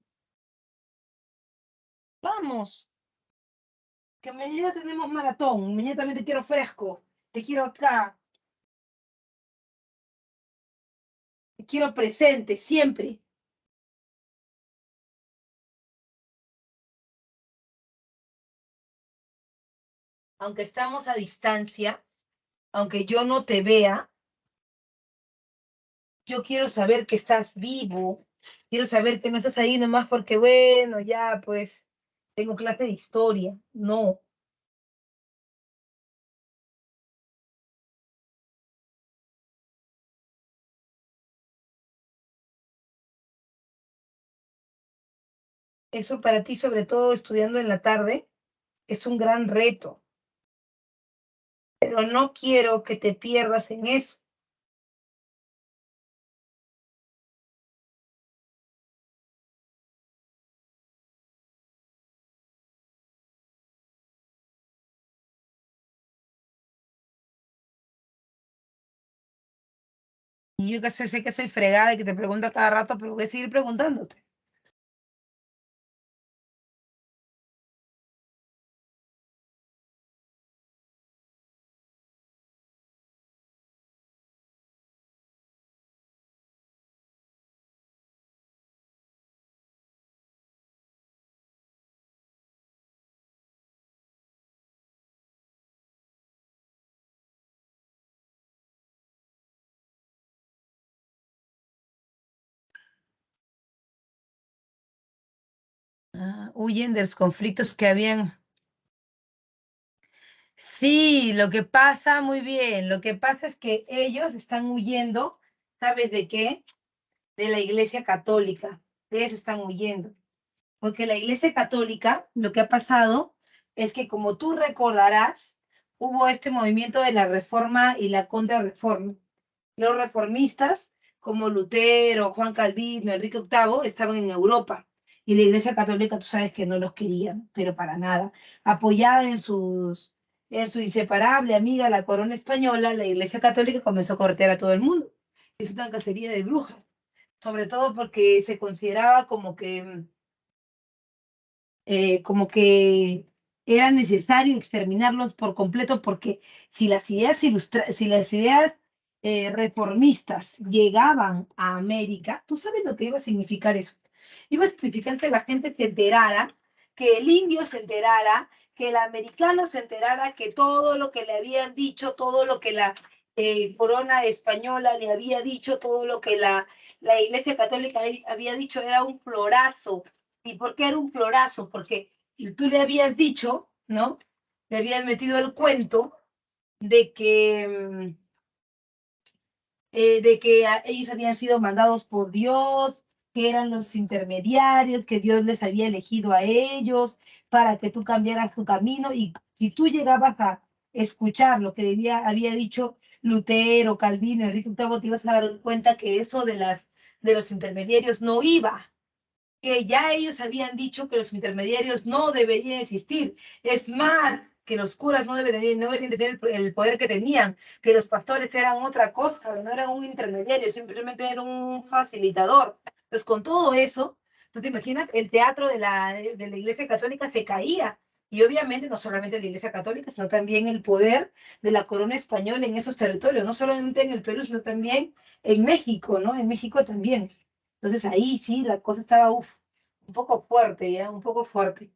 Speaker 1: Vamos. Que mañana tenemos maratón. Mañana también te quiero fresco. Te quiero acá. Te quiero presente, siempre. Aunque estamos a distancia, aunque yo no te vea, yo quiero saber que estás vivo. Quiero saber que no estás ahí nomás porque, bueno, ya, pues, tengo clase de historia. No. Eso para ti, sobre todo estudiando en la tarde, es un gran reto. Pero no quiero que te pierdas en eso. Y yo que sé que soy fregada y que te pregunto cada rato, pero voy a seguir preguntándote. Huyen de los conflictos que habían. Sí, lo que pasa, muy bien, lo que pasa es que ellos están huyendo, ¿sabes de qué? De la Iglesia Católica, de eso están huyendo. Porque la Iglesia Católica, lo que ha pasado es que, como tú recordarás, hubo este movimiento de la Reforma y la Contrarreforma. Los reformistas, como Lutero, Juan Calvino, Enrique VIII, estaban en Europa y la Iglesia Católica, tú sabes que no los querían, pero para nada. Apoyada en su inseparable amiga, la corona española, la Iglesia Católica comenzó a cortear a todo el mundo. Es una cacería de brujas, sobre todo porque se consideraba como que era necesario exterminarlos por completo, porque si las ideas reformistas llegaban a América, ¿tú sabes lo que iba a significar eso? Iba a significar que la gente se enterara, que el indio se enterara, que el americano se enterara que todo lo que le habían dicho, todo lo que la corona española le había dicho, todo lo que la Iglesia Católica había dicho era un florazo. ¿Y por qué era un florazo? Porque tú le habías dicho, ¿no? Le habías metido el cuento de que ellos habían sido mandados por Dios, que eran los intermediarios, que Dios les había elegido a ellos para que tú cambiaras tu camino. Y si tú llegabas a escuchar lo que había dicho Lutero, Calvino, Enrique VIII, te ibas a dar cuenta que eso de los intermediarios no iba, que ya ellos habían dicho que los intermediarios no deberían existir. Es más, que los curas no deberían tener el poder que tenían, que los pastores eran otra cosa, no eran un intermediario, simplemente eran un facilitador. Entonces, con todo eso, tú te imaginas, el teatro de la Iglesia Católica se caía. Y obviamente no solamente la Iglesia Católica, sino también el poder de la corona española en esos territorios, no solamente en el Perú, sino también en México, ¿no? En México también. Entonces ahí sí, la cosa estaba, un poco fuerte, ya, un poco fuerte.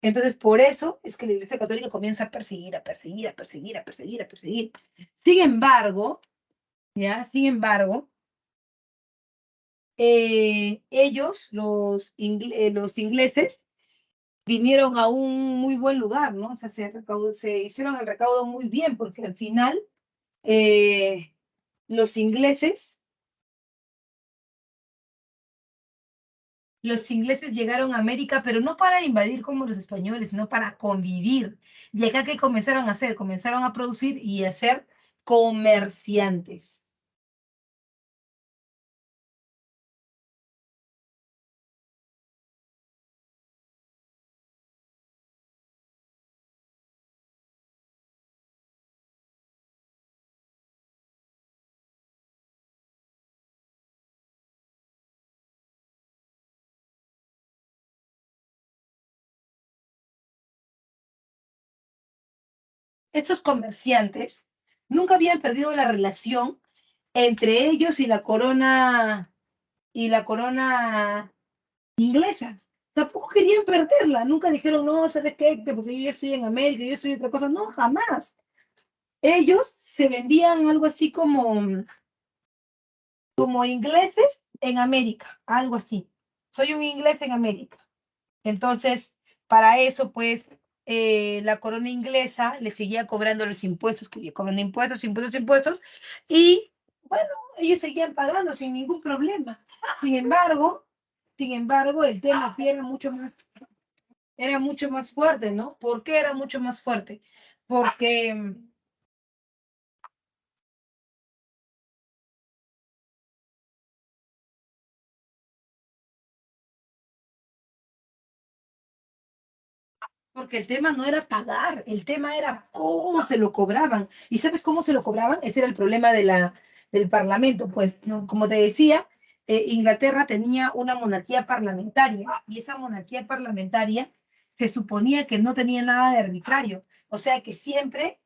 Speaker 1: Entonces, por eso es que la Iglesia Católica comienza a perseguir, a perseguir, a perseguir, a perseguir, a perseguir. Sin embargo, ya, sin embargo, ellos, los ingleses, vinieron a un muy buen lugar, ¿no? O sea, se hicieron el recaudo muy bien, porque al final los ingleses los ingleses llegaron a América, pero no para invadir como los españoles, sino para convivir. Y acá, ¿qué comenzaron a hacer? Comenzaron a producir y a ser comerciantes. Estos comerciantes nunca habían perdido la relación entre ellos y la corona inglesa. Tampoco querían perderla, nunca dijeron, no, ¿sabes qué? Que porque yo ya estoy en América, yo soy otra cosa. No, jamás. Ellos se vendían algo así como ingleses en América, algo así. Soy un inglés en América. Entonces, para eso, pues, la corona inglesa le seguía cobrando los impuestos, que cobrando impuestos, impuestos, impuestos, y bueno, ellos seguían pagando sin ningún problema. Sin embargo, el tema aquí era mucho más fuerte, ¿no? ¿Por qué era mucho más fuerte? Porque Porque el tema no era pagar, el tema era cómo se lo cobraban. ¿Y sabes cómo se lo cobraban? Ese era el problema del Parlamento. Pues, ¿no? Como te decía, Inglaterra tenía una monarquía parlamentaria y esa monarquía parlamentaria se suponía que no tenía nada de arbitrario. O sea que siempre,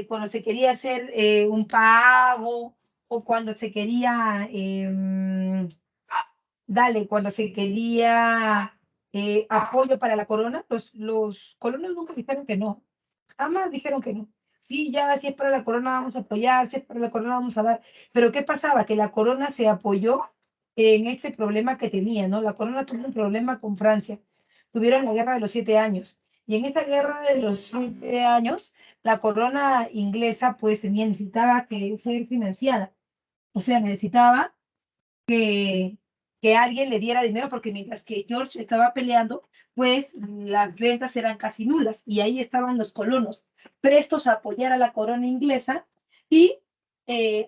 Speaker 1: cuando se quería hacer un pago o cuando se quería cuando se quería apoyo para la corona, los colonos nunca dijeron que no, jamás dijeron que no. Sí, ya, si es para la corona vamos a apoyar, si es para la corona vamos a dar. Pero ¿qué pasaba? Que la corona se apoyó en este problema que tenía, ¿no? La corona tuvo un problema con Francia. Tuvieron la guerra de los 7 años. Y en esta guerra de los 7 años, la corona inglesa pues necesitaba que ser financiada. O sea, necesitaba que, que alguien le diera dinero, porque mientras que George estaba peleando, pues las ventas eran casi nulas y ahí estaban los colonos prestos a apoyar a la corona inglesa y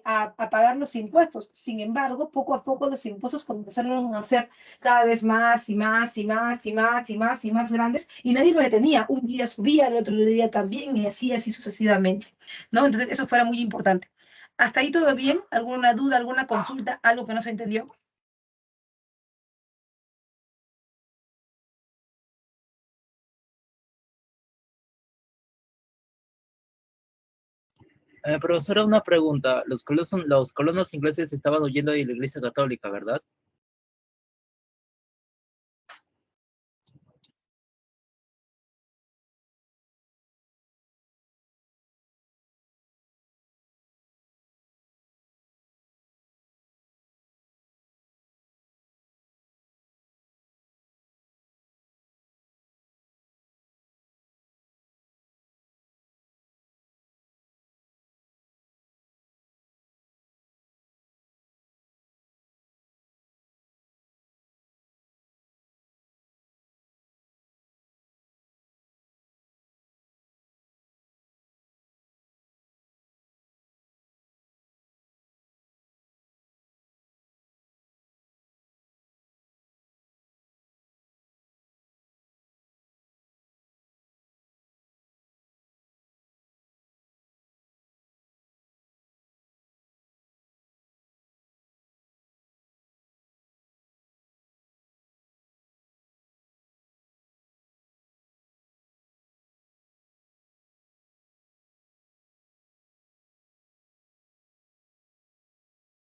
Speaker 1: a pagar los impuestos. Sin embargo, poco a poco los impuestos comenzaron a ser cada vez más y más y más y más y más y más grandes y nadie lo detenía. Un día subía, el otro día también y así sucesivamente, ¿no? Entonces eso fuera muy importante. ¿Hasta ahí todo bien? ¿Alguna duda, alguna consulta, algo que no se entendió?
Speaker 4: Profesora, una pregunta. Los colonos ingleses estaban huyendo de la Iglesia Católica, ¿verdad?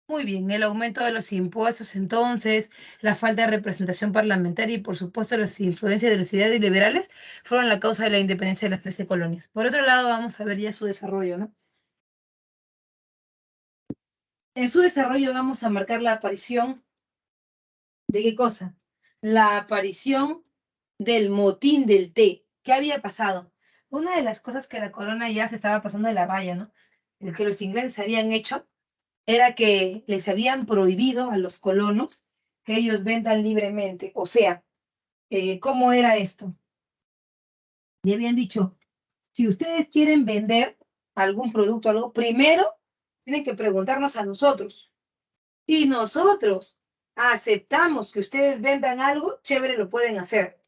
Speaker 1: Muy bien, el aumento de los impuestos entonces, la falta de representación parlamentaria y por supuesto las influencias de los ideales liberales fueron la causa de la independencia de las 13 colonias. Por otro lado, vamos a ver ya su desarrollo, ¿no? En su desarrollo vamos a marcar la aparición de qué cosa? La aparición del motín del té. ¿Qué había pasado? Una de las cosas que la corona ya se estaba pasando de la raya, ¿no? El que los ingleses habían hecho era que les habían prohibido a los colonos que ellos vendan libremente. O sea, ¿cómo era esto? Le habían dicho, si ustedes quieren vender algún producto, algo, primero tienen que preguntarnos a nosotros. Y nosotros aceptamos que ustedes vendan algo, chévere, lo pueden hacer.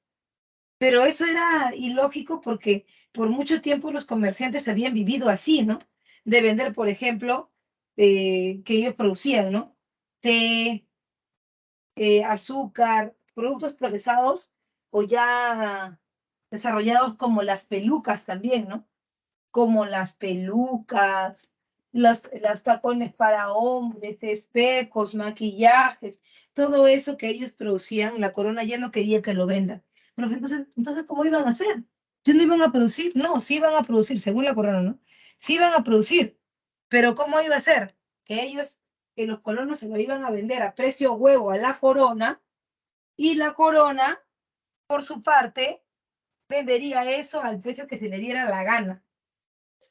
Speaker 1: Pero eso era ilógico porque por mucho tiempo los comerciantes habían vivido así, ¿no? De vender, por ejemplo, que ellos producían, ¿no? Té, azúcar, productos procesados o ya desarrollados como las pelucas también, ¿no? Como las pelucas, las tacones para hombres, espejos, maquillajes, todo eso que ellos producían, la corona ya no quería que lo vendan. Pero entonces, ¿cómo iban a hacer? ¿Ya no iban a producir? No, sí iban a producir, según la corona, ¿no? Sí iban a producir, pero ¿cómo iba a ser? Que los colonos se lo iban a vender a precio huevo a la corona y la corona, por su parte, vendería eso al precio que se le diera la gana.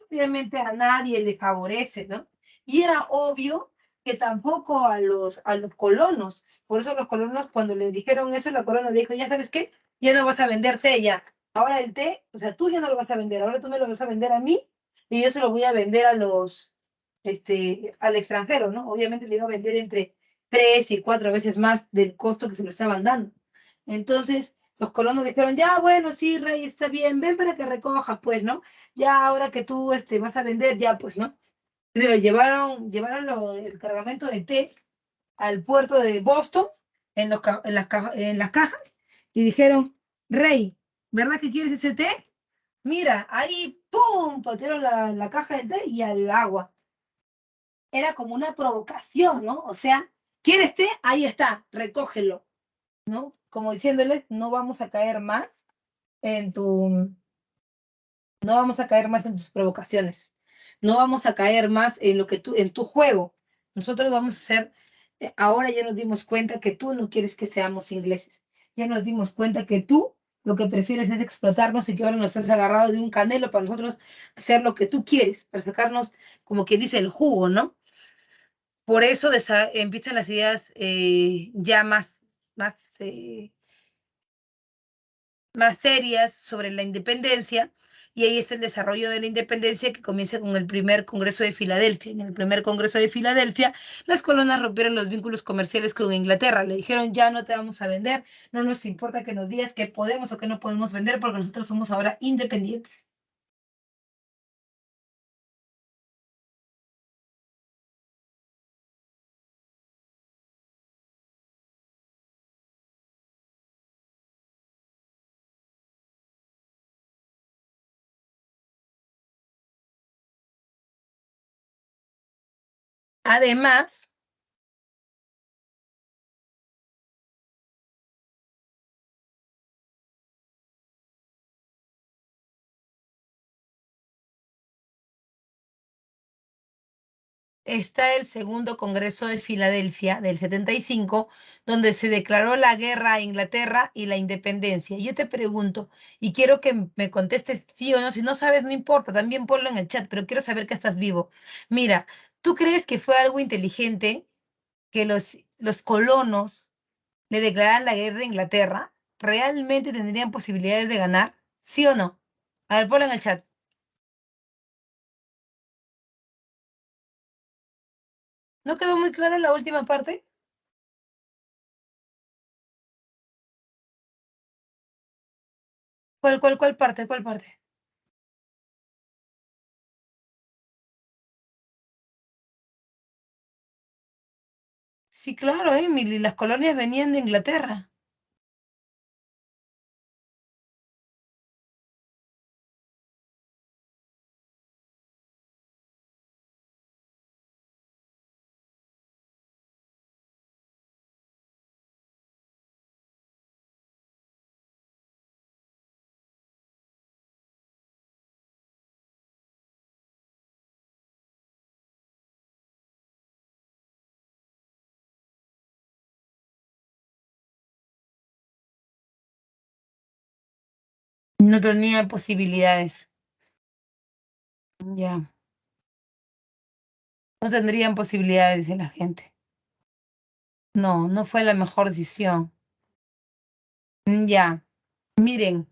Speaker 1: Obviamente a nadie le favorece, ¿no? Y era obvio que tampoco a los colonos. Por eso los colonos, cuando le dijeron eso, la corona le dijo, ya sabes qué, ya no vas a vender té ya. Ahora el té, o sea, tú ya no lo vas a vender, ahora tú me lo vas a vender a mí y yo se lo voy a vender al extranjero, ¿no? Obviamente le iba a vender entre 3 y 4 veces más del costo que se lo estaban dando. Entonces, los colonos dijeron, ya, bueno, sí, rey, está bien, ven para que recojas, pues, ¿no? Ya ahora que tú vas a vender, ya pues, ¿no? Entonces llevaron el cargamento de té al puerto de Boston en las cajas y dijeron, Rey, ¿verdad que quieres ese té? Mira, ahí, ¡pum! Patearon la caja de té y al agua. Era como una provocación, ¿no? O sea, ¿quieres té? Ahí está, recógelo, ¿no? Como diciéndoles, en tu, no vamos a caer más en tus provocaciones. No vamos a caer más en en tu juego. Nosotros vamos a hacer, ahora ya nos dimos cuenta que tú no quieres que seamos ingleses. Ya nos dimos cuenta que tú lo que prefieres es explotarnos y que ahora nos has agarrado de un canelo para nosotros hacer lo que tú quieres, para sacarnos, como quien dice, el jugo, ¿no? Por eso empiezan las ideas ya más, más serias sobre la independencia, y ahí es el desarrollo de la independencia que comienza con el primer Congreso de Filadelfia. En el primer Congreso de Filadelfia, las colonas rompieron los vínculos comerciales con Inglaterra. Le dijeron, ya no te vamos a vender, no nos importa que nos digas qué podemos o qué no podemos vender, porque nosotros somos ahora independientes. Además, está el segundo Congreso de Filadelfia del 75, donde se declaró la guerra a Inglaterra y la independencia. Yo te pregunto, y quiero que me contestes sí o no, si no sabes, no importa, también ponlo en el chat, pero quiero saber que estás vivo. Mira, ¿tú crees que fue algo inteligente que los colonos le declararan la guerra a Inglaterra? ¿Realmente tendrían posibilidades de ganar? ¿Sí o no? A ver, ponlo en el chat. ¿No quedó muy claro la última parte? ¿Cuál parte? ¿Cuál parte? Sí, claro, Emily, las colonias venían de Inglaterra. No tenía posibilidades. Ya, no tendrían posibilidades, dice la gente. No, no fue la mejor decisión. Ya, miren,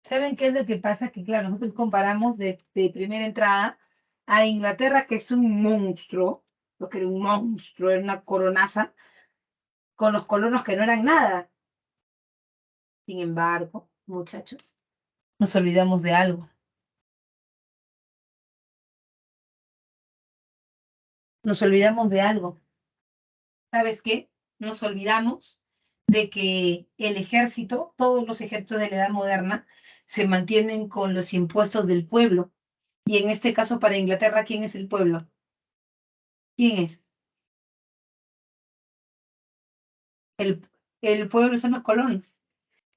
Speaker 1: ¿saben qué es lo que pasa? Que claro, nosotros comparamos de primera entrada a Inglaterra, que es un monstruo, lo que era un monstruo, era una coronaza, con los colonos que no eran nada. Sin embargo, muchachos, nos olvidamos de algo. Nos olvidamos de algo. ¿Sabes qué? Nos olvidamos de que el ejército, todos los ejércitos de la edad moderna, se mantienen con los impuestos del pueblo. Y en este caso, para Inglaterra, ¿quién es el pueblo? ¿Quién es? El, el pueblo son los colonos.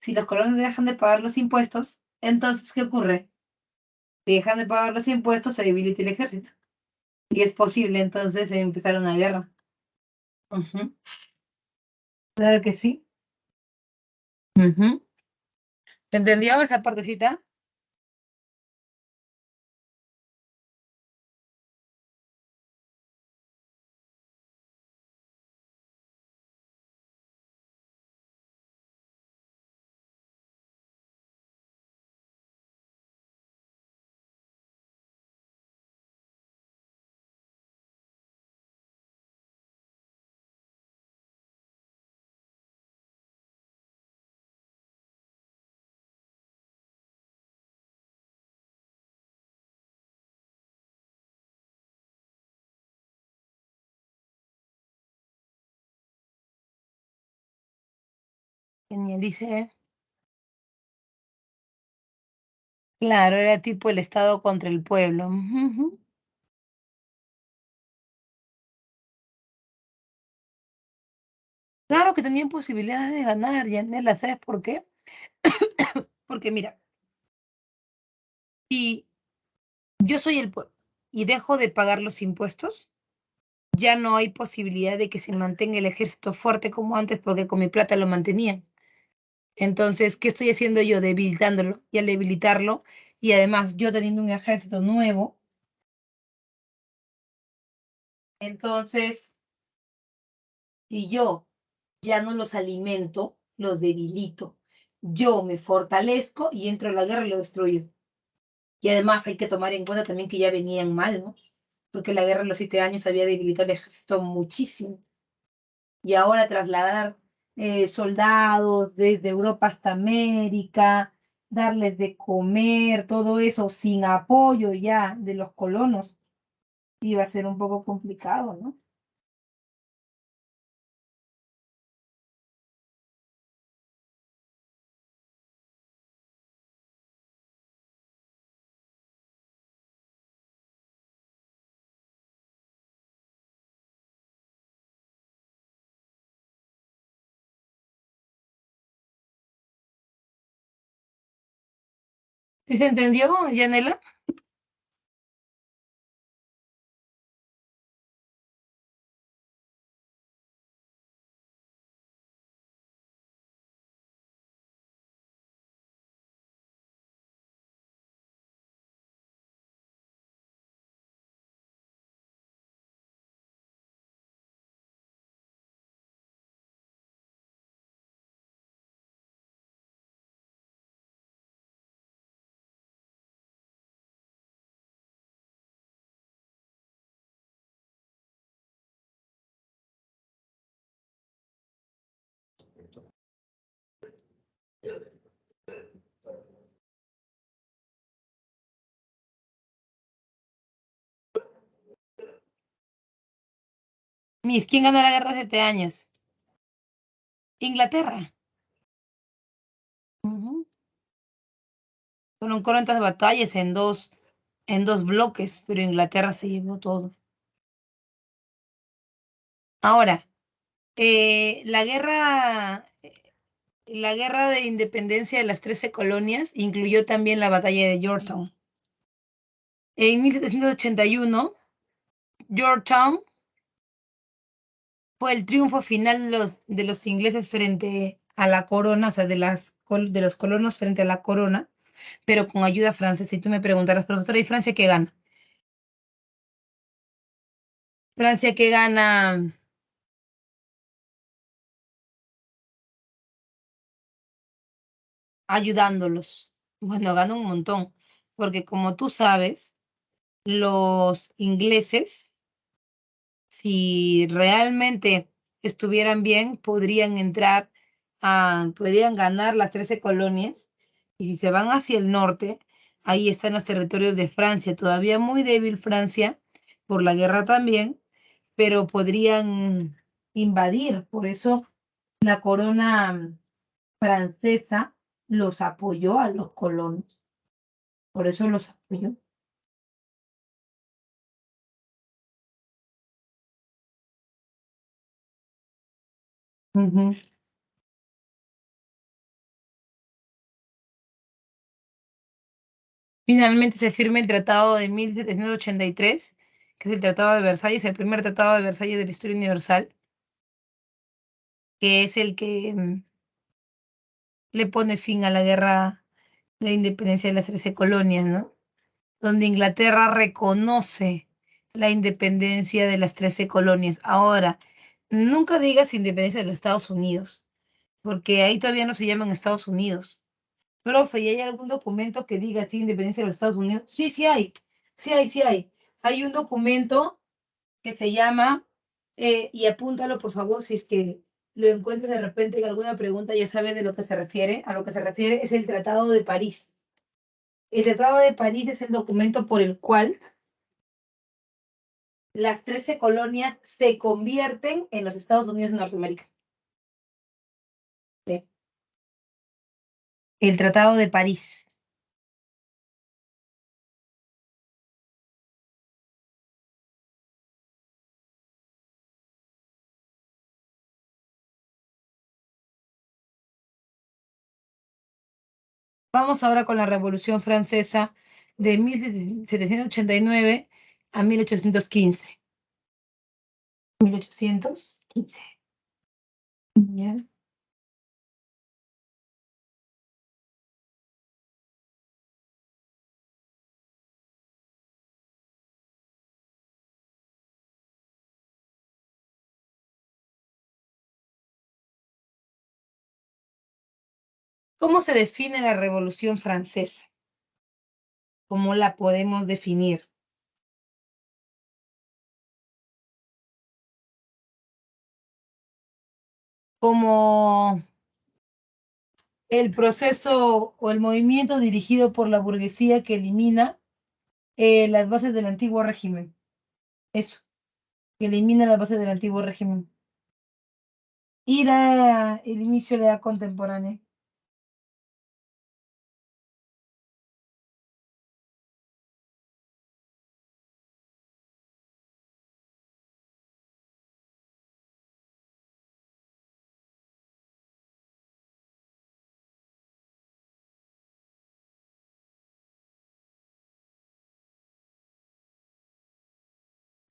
Speaker 1: Si los colonos dejan de pagar los impuestos, entonces, ¿qué ocurre? Si dejan de pagar los impuestos, se debilita el ejército. Y es posible entonces empezar una guerra. Ujú. Claro que sí. Ujú. ¿Entendió esa partecita? Genial, dice, claro, era tipo el Estado contra el pueblo. Ujú. Claro que tenían posibilidades de ganar, Yanela, ¿sabes por qué? Porque mira, si yo soy el pueblo y dejo de pagar los impuestos, ya no hay posibilidad de que se mantenga el ejército fuerte como antes, porque con mi plata lo mantenían. Entonces, ¿qué estoy haciendo yo? Debilitándolo y al debilitarlo, y además yo teniendo un ejército nuevo, entonces, si yo ya no los alimento, los debilito. Yo me fortalezco y entro a la guerra y lo destruyo. Y además hay que tomar en cuenta también que ya venían mal, ¿no? Porque la guerra de los 7 años había debilitado el ejército muchísimo. Y ahora trasladar soldados desde Europa hasta América, darles de comer, todo eso sin apoyo ya de los colonos, iba a ser un poco complicado, ¿no? ¿Sí se entendió, Yanela? Miss, ¿quién ganó la guerra de 7 años? Inglaterra. Ujú. Fueron 40 batallas en dos bloques, pero Inglaterra se llevó todo. Ahora, la guerra de independencia de las 13 colonias incluyó también la batalla de Yorktown. En 1781, Yorktown fue el triunfo final de los ingleses frente a la corona, o sea, de los colonos frente a la corona, pero con ayuda francesa. Y tú me preguntarás, profesora, ¿y Francia qué gana? Francia que gana ayudándolos. Bueno, gana un montón, porque como tú sabes, los ingleses, si realmente estuvieran bien, podrían ganar las 13 colonias, y si se van hacia el norte, ahí están los territorios de Francia, todavía muy débil Francia, por la guerra también, pero podrían invadir. Por eso la corona francesa los apoyó a los colonos, por eso los apoyó. Ujú. Finalmente se firma el Tratado de 1783, que es el Tratado de Versalles, el primer Tratado de Versalles de la historia universal, que es el que le pone fin a la guerra de la independencia de las 13 colonias, ¿no? Donde Inglaterra reconoce la independencia de las 13 colonias. Ahora, nunca digas independencia de los Estados Unidos, porque ahí todavía no se llaman Estados Unidos. Profe, ¿y hay algún documento que diga así independencia de los Estados Unidos? Sí, sí hay. Sí hay, sí hay. Hay un documento que se llama, y apúntalo por favor, si es que lo encuentras de repente en alguna pregunta, ya sabes de lo que se refiere. A lo que se refiere es el Tratado de París. El Tratado de París es el documento por el cual las 13 colonias se convierten en los Estados Unidos de Norteamérica. Sí. El Tratado de París. Vamos ahora con la Revolución Francesa de 1789 a 1815. 1815. ¿Ya? ¿Cómo se define la Revolución Francesa? ¿Cómo la podemos definir? Como el proceso o el movimiento dirigido por la burguesía que elimina las bases del antiguo régimen. Eso, que elimina las bases del antiguo régimen. Y da el inicio de la edad contemporánea.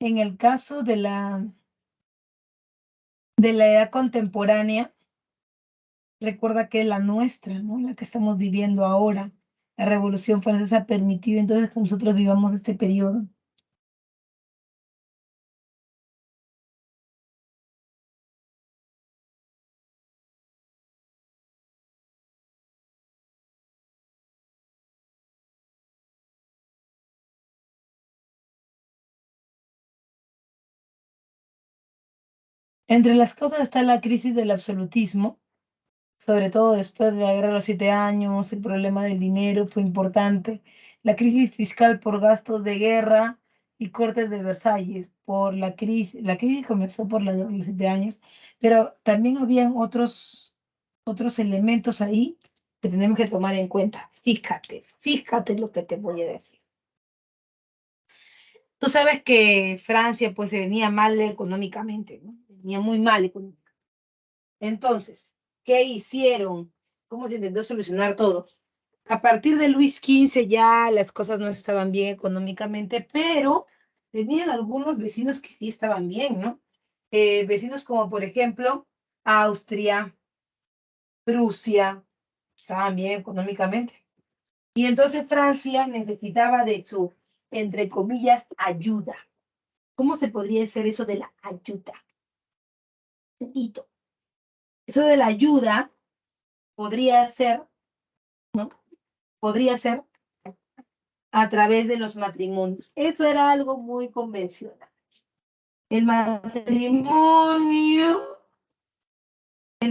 Speaker 1: En el caso de la edad contemporánea, recuerda que es la nuestra, ¿no? La que estamos viviendo ahora. La Revolución Francesa ha permitido entonces que nosotros vivamos este periodo. Entre las cosas está la crisis del absolutismo, sobre todo después de la Guerra de los 7 años. El problema del dinero fue importante. La crisis fiscal por gastos de guerra y cortes de Versalles, por la crisis comenzó por la Guerra de los 7 años, pero también habían otros elementos ahí que tenemos que tomar en cuenta. Fíjate lo que te voy a decir. Tú sabes que Francia pues se venía mal económicamente, ¿no? Venía muy mal económicamente. Entonces, ¿qué hicieron? ¿Cómo se intentó solucionar todo? A partir de Luis XV ya las cosas no estaban bien económicamente, pero tenían algunos vecinos que sí estaban bien, ¿no? Vecinos como por ejemplo Austria, Prusia, estaban bien económicamente. Y entonces Francia necesitaba de su, entre comillas, ayuda. ¿Cómo se podría hacer eso de la ayuda? Eso de la ayuda podría ser ¿no? Podría ser a través de los matrimonios. Eso era algo muy convencional. El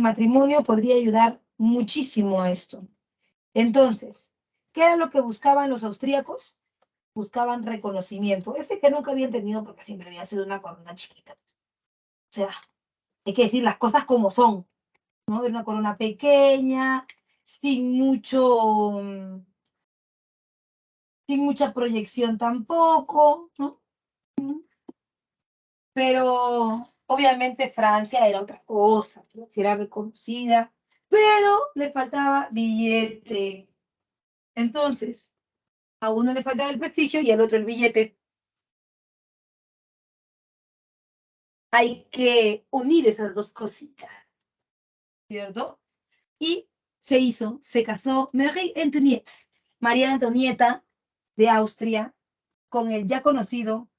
Speaker 1: matrimonio podría ayudar muchísimo a esto. Entonces, ¿qué era lo que buscaban los austríacos? Buscaban reconocimiento. Ese que nunca habían tenido porque siempre había sido una corona chiquita. O sea, hay que decir las cosas como son, ¿no? Era una corona pequeña, sin mucho, sin mucha proyección tampoco, ¿no? Pero obviamente Francia era otra cosa, Francia era reconocida, pero le faltaba billete. Entonces, a uno le faltaba el prestigio y al otro el billete. Hay que unir esas dos cositas, ¿cierto? Y se casó María Antonieta de Austria, con el ya conocido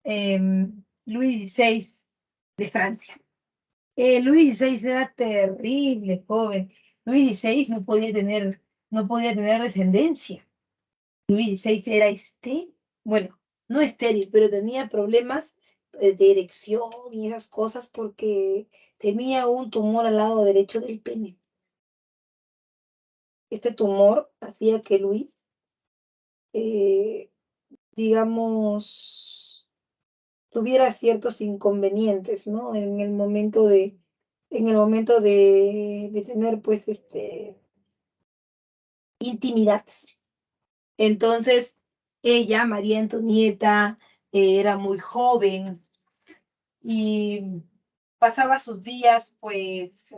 Speaker 1: Luis XVI de Francia. Luis XVI era terrible, joven. Luis XVI no podía tener descendencia. Luis XVI era estéril. Bueno, no estéril, pero tenía problemas de erección y esas cosas porque tenía un tumor al lado derecho del pene. Este tumor hacía que Luis, eh, digamos, tuviera ciertos inconvenientes, ¿no? En el momento de tener, pues, intimidad. Entonces, ella, María Antonieta, era muy joven y pasaba sus días, pues,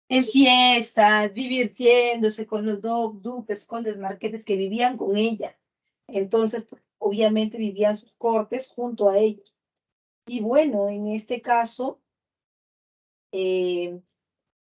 Speaker 1: en fiestas, divirtiéndose con los duques, condes, marqueses que vivían con ella. Entonces, pues, obviamente vivían sus cortes junto a ellos. Y bueno, en este caso, eh,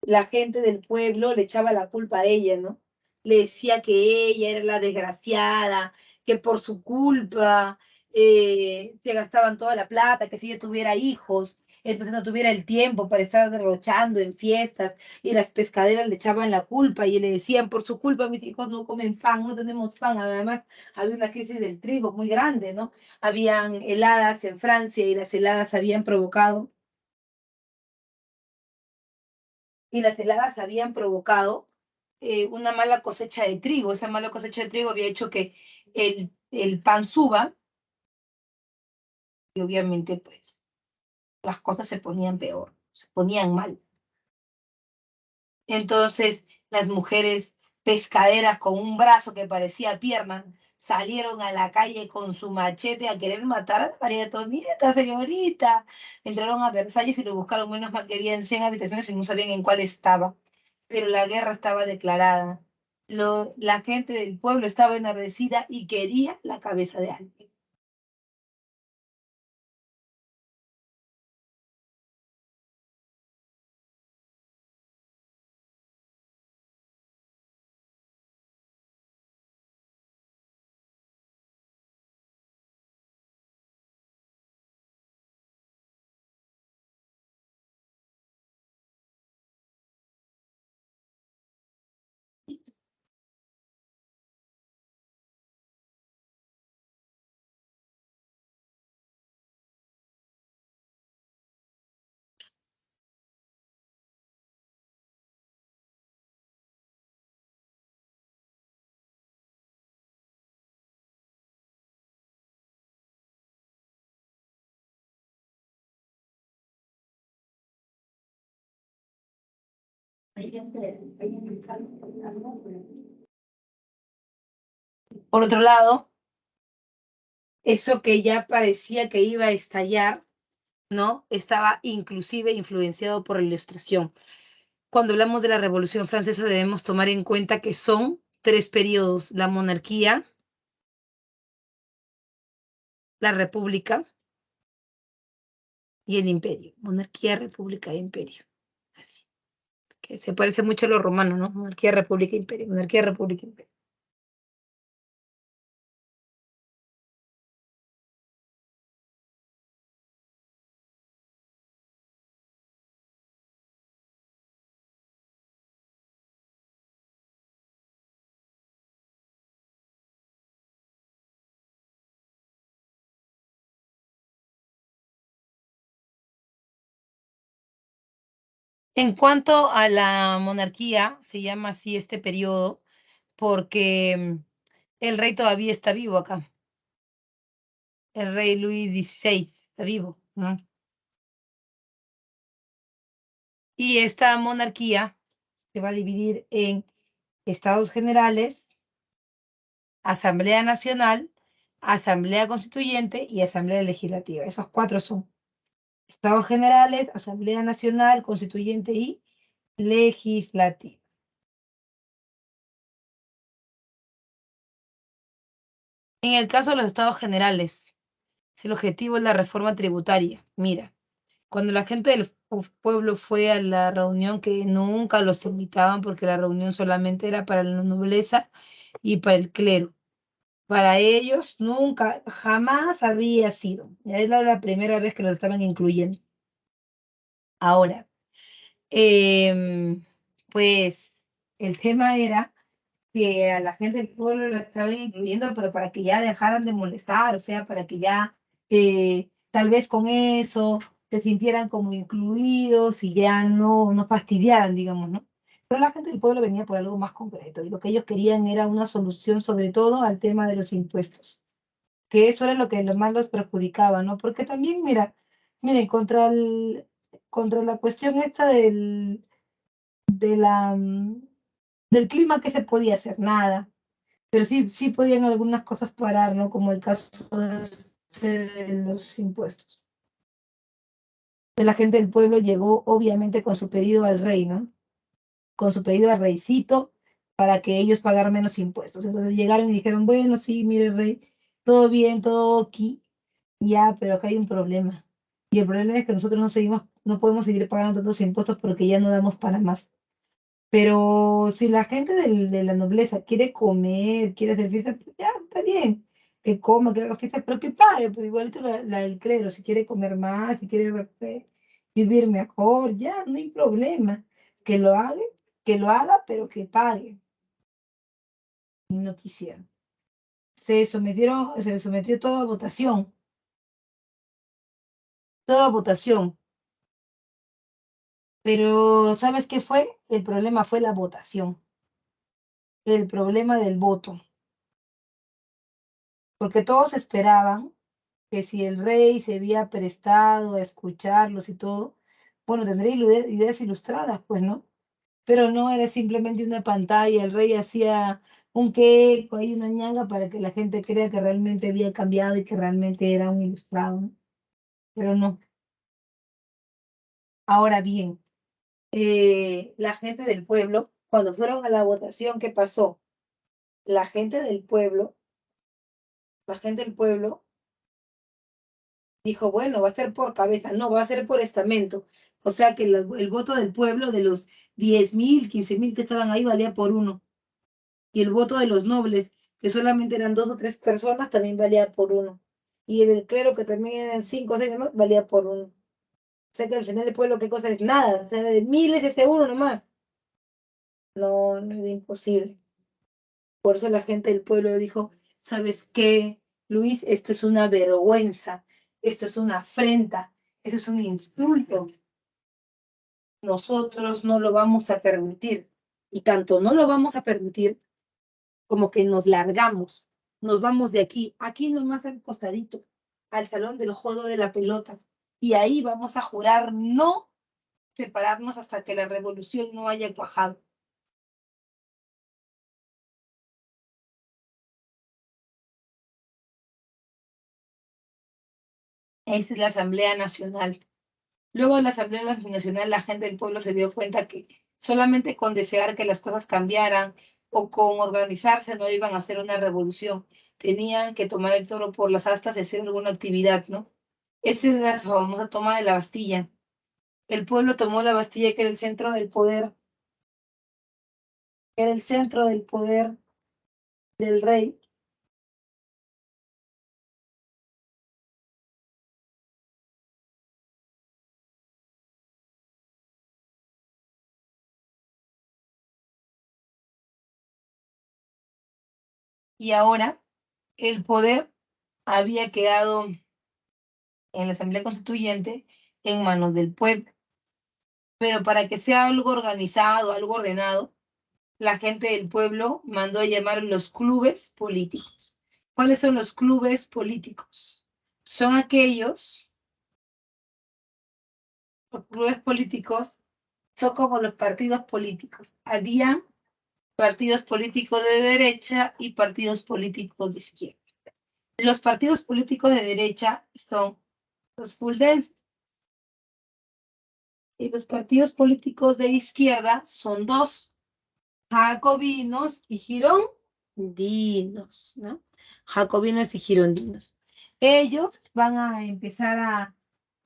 Speaker 1: la gente del pueblo le echaba la culpa a ella, ¿no? Le decía que ella era la desgraciada, que por su culpa se gastaban toda la plata, que si ella tuviera hijos, entonces no tuviera el tiempo para estar derrochando en fiestas, y las pescaderas le echaban la culpa y le decían, por su culpa mis hijos no comen pan, no tenemos pan. Además, había una crisis del trigo muy grande, ¿no? Habían heladas en Francia y las heladas habían provocado una mala cosecha de trigo. Esa mala cosecha de trigo había hecho que el pan suba y obviamente pues las cosas se ponían peor, se ponían mal. Entonces las mujeres pescaderas con un brazo que parecía pierna salieron a la calle con su machete a querer matar a la María Antonieta, señorita. Entraron a Versalles y lo buscaron, menos mal que había 100 habitaciones y no sabían en cuál estaba. Pero la guerra estaba declarada. La gente del pueblo estaba enardecida y quería la cabeza de alguien. Por otro lado, eso que ya parecía que iba a estallar, ¿no? Estaba inclusive influenciado por la Ilustración. Cuando hablamos de la Revolución Francesa debemos tomar en cuenta que son 3 periodos: la monarquía, la república y el imperio. Monarquía, república e imperio. Así. Que se parece mucho a lo romano, ¿no? Monarquía, república, imperio. Monarquía, república, imperio. En cuanto a la monarquía, se llama así este periodo porque el rey todavía está vivo acá. El rey Luis XVI está vivo, ¿no? Y esta monarquía se va a dividir en Estados Generales, Asamblea Nacional, Asamblea Constituyente y Asamblea Legislativa. Esos cuatro son Estados Generales, Asamblea Nacional, Constituyente y Legislativa. En el caso de los Estados Generales, si el objetivo es la reforma tributaria, mira, cuando la gente del pueblo fue a la reunión, que nunca los invitaban porque la reunión solamente era para la nobleza y para el clero. Para ellos nunca, jamás había sido. Ya era la primera vez que los estaban incluyendo. Ahora, pues el tema era que a la gente del pueblo la estaban incluyendo, pero para que ya dejaran de molestar, o sea, para que ya tal vez con eso se sintieran como incluidos y ya no fastidiaran, digamos, ¿no? Pero la gente del pueblo venía por algo más concreto y lo que ellos querían era una solución sobre todo al tema de los impuestos, que eso era lo que más los perjudicaba, ¿no? Porque también, mira, miren, contra la cuestión esta de del clima, que se podía hacer nada, pero sí podían algunas cosas parar, ¿no? Como el caso de los impuestos. La gente del pueblo llegó obviamente con su pedido al rey, ¿no? Con su pedido al reycito para que ellos pagaran menos impuestos. Entonces llegaron y dijeron, bueno, sí, mire, rey, todo bien, todo aquí, ya, pero acá hay un problema. Y el problema es que nosotros no podemos seguir pagando tantos impuestos porque ya no damos para más. Pero si la gente de la nobleza quiere comer, quiere hacer fiesta, pues ya está bien. Que coma, que haga fiesta, pero que pague. Pero igualito la del clero, si quiere comer más, si quiere vivir mejor, ya, no hay problema. Que que lo haga, pero que pague. Y no quisieron. Se sometió todo a votación. Todo a votación. Pero, ¿sabes qué fue? El problema fue la votación. El problema del voto. Porque todos esperaban que si el rey se había prestado a escucharlos y todo, bueno, tendría ideas ilustradas, pues, ¿no? Pero no era simplemente una pantalla, el rey hacía un queco, hay una ñanga para que la gente crea que realmente había cambiado y que realmente era un ilustrado, ¿no? Pero no. Ahora bien, la gente del pueblo, cuando fueron a la votación, ¿qué pasó? La gente del pueblo, la gente del pueblo dijo, bueno, va a ser por cabeza, no, va a ser por estamento. O sea que el voto del pueblo de los 10.000, 15.000 que estaban ahí valía por uno. Y el voto de los nobles, que solamente eran 2 o 3 personas, también valía por uno. Y el del clero, que también eran 5 o 6 más, valía por uno. O sea que al final el pueblo, ¿qué cosa es? Nada. O sea, de miles ese uno nomás. No, no era imposible. Por eso la gente del pueblo dijo, ¿sabes qué, Luis? Esto es una vergüenza, esto es una afrenta, esto es un insulto. Nosotros no lo vamos a permitir. Y tanto no lo vamos a permitir como que nos largamos, nos vamos de aquí nomás al costadito, al salón del juego de la pelota. Y ahí vamos a jurar no separarnos hasta que la revolución no haya cuajado. Esa es la Asamblea Nacional. Luego de la Asamblea Nacional, la gente del pueblo se dio cuenta que solamente con desear que las cosas cambiaran o con organizarse no iban a hacer una revolución. Tenían que tomar el toro por las astas y hacer alguna actividad, ¿no? Esa es la famosa toma de la Bastilla. El pueblo tomó la Bastilla, que era el centro del poder, era el centro del poder del rey. Y ahora el poder había quedado en la Asamblea Constituyente en manos del pueblo. pero para que sea algo organizado, algo ordenado, la gente del pueblo mandó a llamar los clubes políticos. ¿Cuáles son los clubes políticos? Son aquellos, los clubes políticos son como los partidos políticos. Había partidos políticos de derecha y partidos políticos de izquierda. Los partidos políticos de derecha son los Fuldenses y los partidos políticos de izquierda son dos, jacobinos y girondinos, ¿no? Jacobinos y girondinos. Ellos van a empezar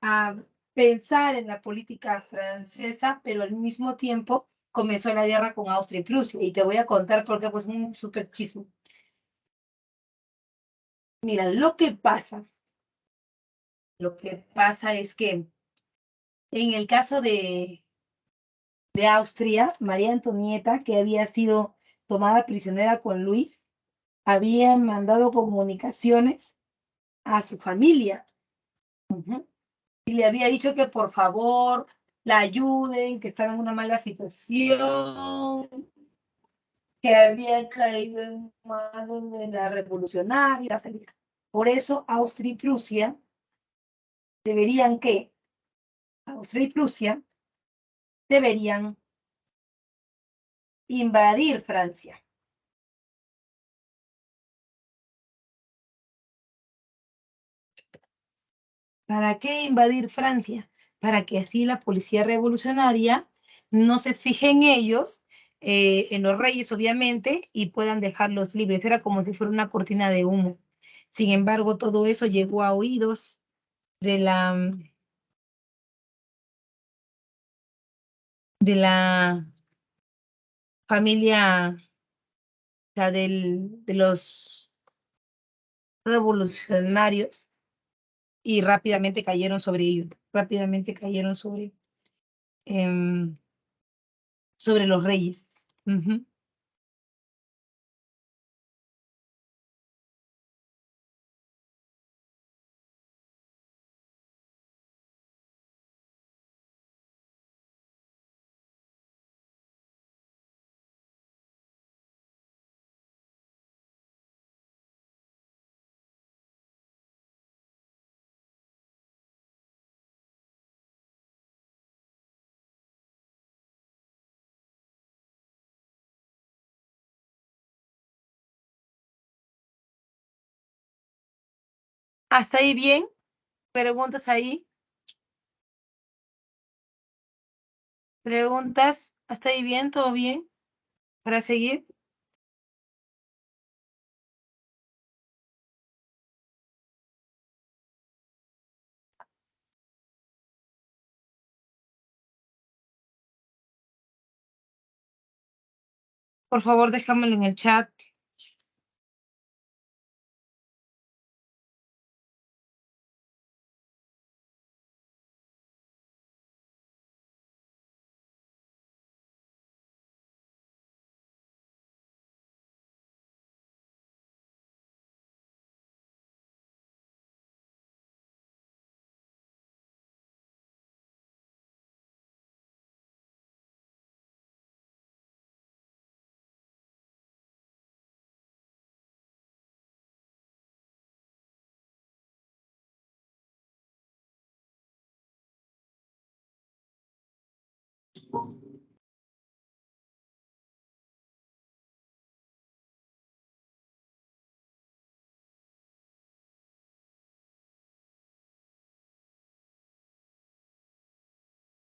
Speaker 1: a pensar en la política francesa, pero al mismo tiempo comenzó la guerra con Austria y Prusia. Y te voy a contar porque pues un súper chisme. Mira, lo que pasa es que en el caso de Austria, María Antonieta, que había sido tomada prisionera con Luis, había mandado comunicaciones a su familia. Y le había dicho que por favor la ayuden, que estaba en una mala situación, que había caído en manos de la revolucionaria. Por eso Austria y Prusia deberían que, Austria y Prusia deberían invadir Francia. ¿Para qué invadir Francia? Para que así la policía revolucionaria no se fije en ellos, en los reyes obviamente, y puedan dejarlos libres. Era como si fuera una cortina de humo. Sin embargo, todo eso llegó a oídos de la familia, o sea, de los revolucionarios, y rápidamente cayeron sobre ellos, rápidamente cayeron sobre los reyes. ¿Hasta ahí bien? ¿Preguntas ahí? ¿Preguntas? ¿Hasta ahí bien? ¿Todo bien? ¿Para seguir? Por favor, déjamelo en el chat.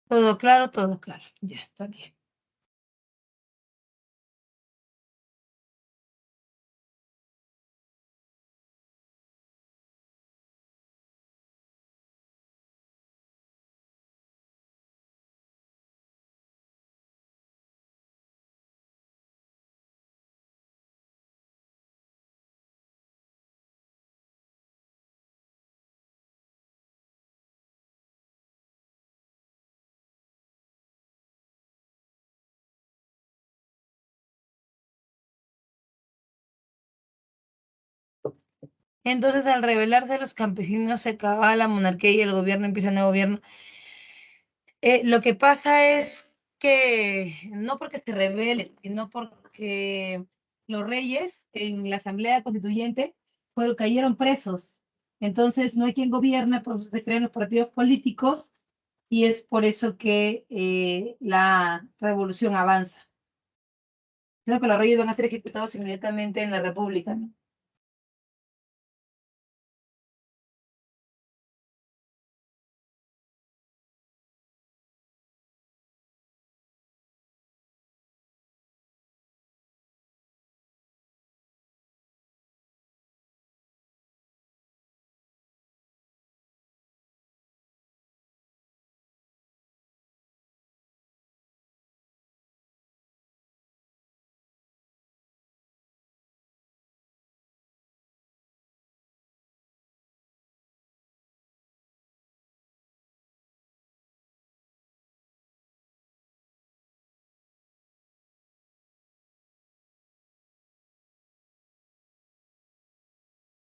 Speaker 1: Todo claro, todo claro. Ya está bien. Entonces, al rebelarse los campesinos, se acaba la monarquía y el gobierno empieza el nuevo gobierno. Lo que pasa es que no porque se rebelen, sino porque los reyes en la Asamblea Constituyente cayeron presos. Entonces no hay quien gobierne, por eso se crean los partidos políticos y es por eso que la revolución avanza. Creo que los reyes van a ser ejecutados inmediatamente en la República, ¿no?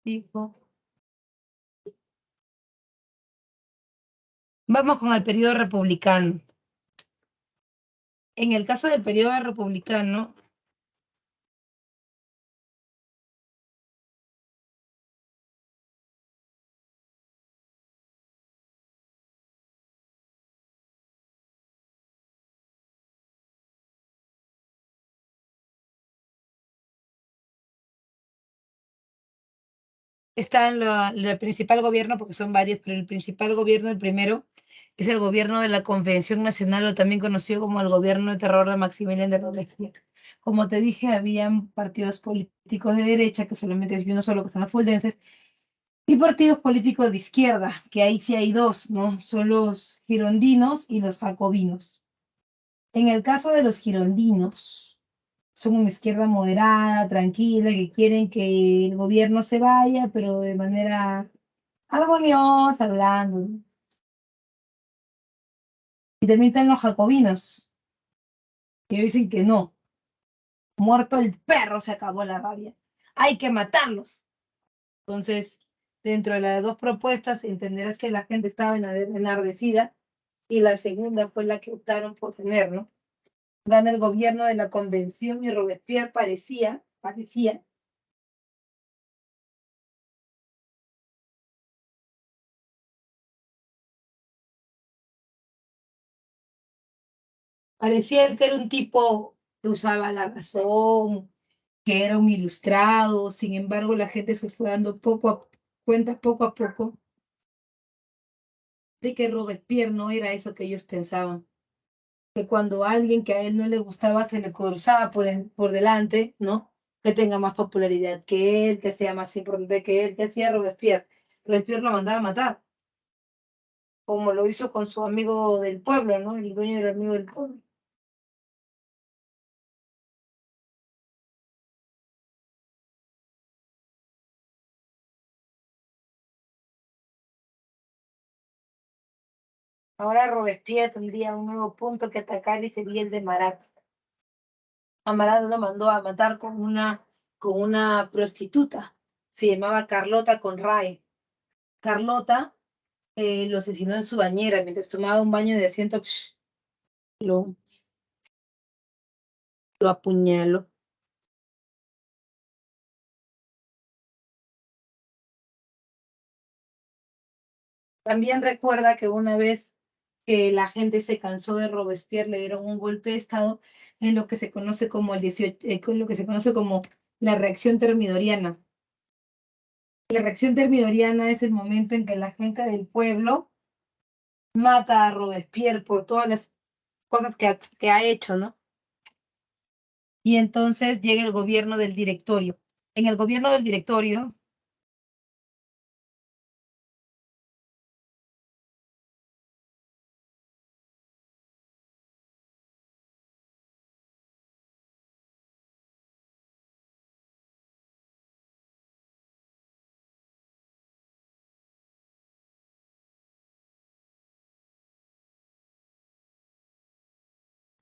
Speaker 1: Tipo. Vamos con el periodo republicano. En el caso del periodo republicano, está el principal gobierno, porque son varios, pero el principal gobierno, el primero, es el gobierno de la Convención Nacional, o también conocido como el gobierno de terror de Maximiliano de Robespierre. Como te dije, habían partidos políticos de derecha, que solamente hay uno solo, que son los fuldenses, y partidos políticos de izquierda, que ahí sí hay dos, ¿no? Son los girondinos y los jacobinos. En el caso de los girondinos, son una izquierda moderada, tranquila, que quieren que el gobierno se vaya, pero de manera armoniosa, hablando, ¿no? Y también están los jacobinos, que dicen que no, muerto el perro se acabó la rabia, hay que matarlos. Entonces, dentro de las dos propuestas, entenderás que la gente estaba enardecida y la segunda fue la que optaron por tener, ¿no? Gana el gobierno de la convención y Robespierre parecía ser un tipo que usaba la razón, que era un ilustrado. Sin embargo, la gente se fue dando cuenta poco a poco de que Robespierre no era eso que ellos pensaban. Que cuando alguien que a él no le gustaba se le cruzaba por delante, ¿no? Que tenga más popularidad que él, que sea más importante que él, que hacía Robespierre. Robespierre lo mandaba a matar, como lo hizo con su amigo del pueblo, ¿no? El dueño del amigo del pueblo. Ahora Robespierre tendría un nuevo punto que atacar y sería el de Marat. A Marat lo mandó a matar con una prostituta. Se llamaba Carlota Conray. Carlota lo asesinó en su bañera mientras tomaba un baño de asiento. Lo, lo apuñaló. También recuerda que una vez que la gente se cansó de Robespierre, le dieron un golpe de Estado en lo que se conoce como lo que se conoce como la reacción termidoriana. La reacción termidoriana es el momento en que la gente del pueblo mata a Robespierre por todas las cosas que ha hecho, ¿no? Y entonces llega el gobierno del directorio. En el gobierno del directorio,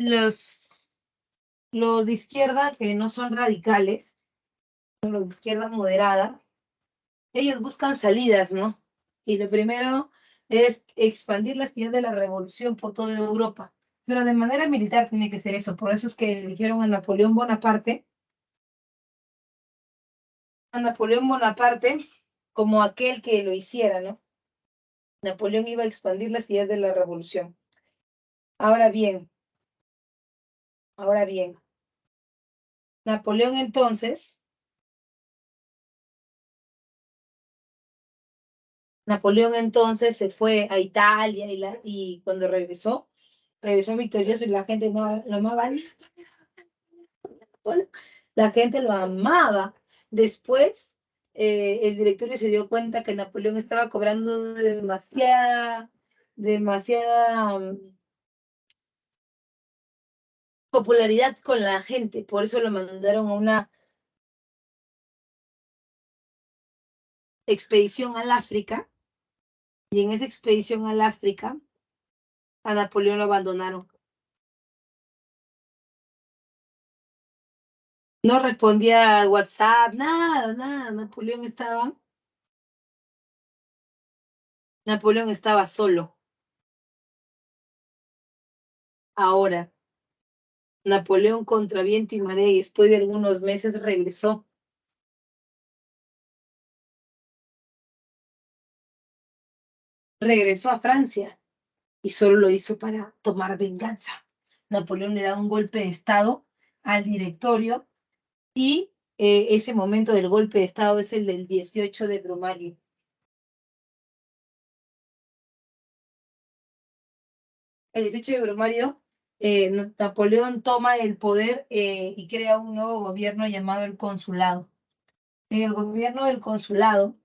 Speaker 1: los, los de izquierda, que no son radicales, los de izquierda moderada, ellos buscan salidas, ¿no? Y lo primero es expandir las ideas de la revolución por toda Europa. Pero de manera militar tiene que ser eso. Por eso es que eligieron a Napoleón Bonaparte como aquel que lo hiciera, ¿no? Napoleón iba a expandir las ideas de la revolución. Ahora bien, Napoleón entonces se fue a Italia y cuando regresó victorioso y la gente no lo amaba. La gente lo amaba. Después, el directorio se dio cuenta que Napoleón estaba cobrando demasiada popularidad con la gente. Por eso lo mandaron a una expedición al África. Y en esa expedición al África, a Napoleón lo abandonaron. No respondía a WhatsApp, nada. Napoleón estaba solo. Ahora, Napoleón contra viento y marea, y después de algunos meses regresó. Regresó a Francia y solo lo hizo para tomar venganza. Napoleón le da un golpe de estado al directorio y ese momento del golpe de estado es el del 18 de Brumario. El 18 de Brumario, Napoleón toma el poder y crea un nuevo gobierno llamado el consulado. En el gobierno del consulado,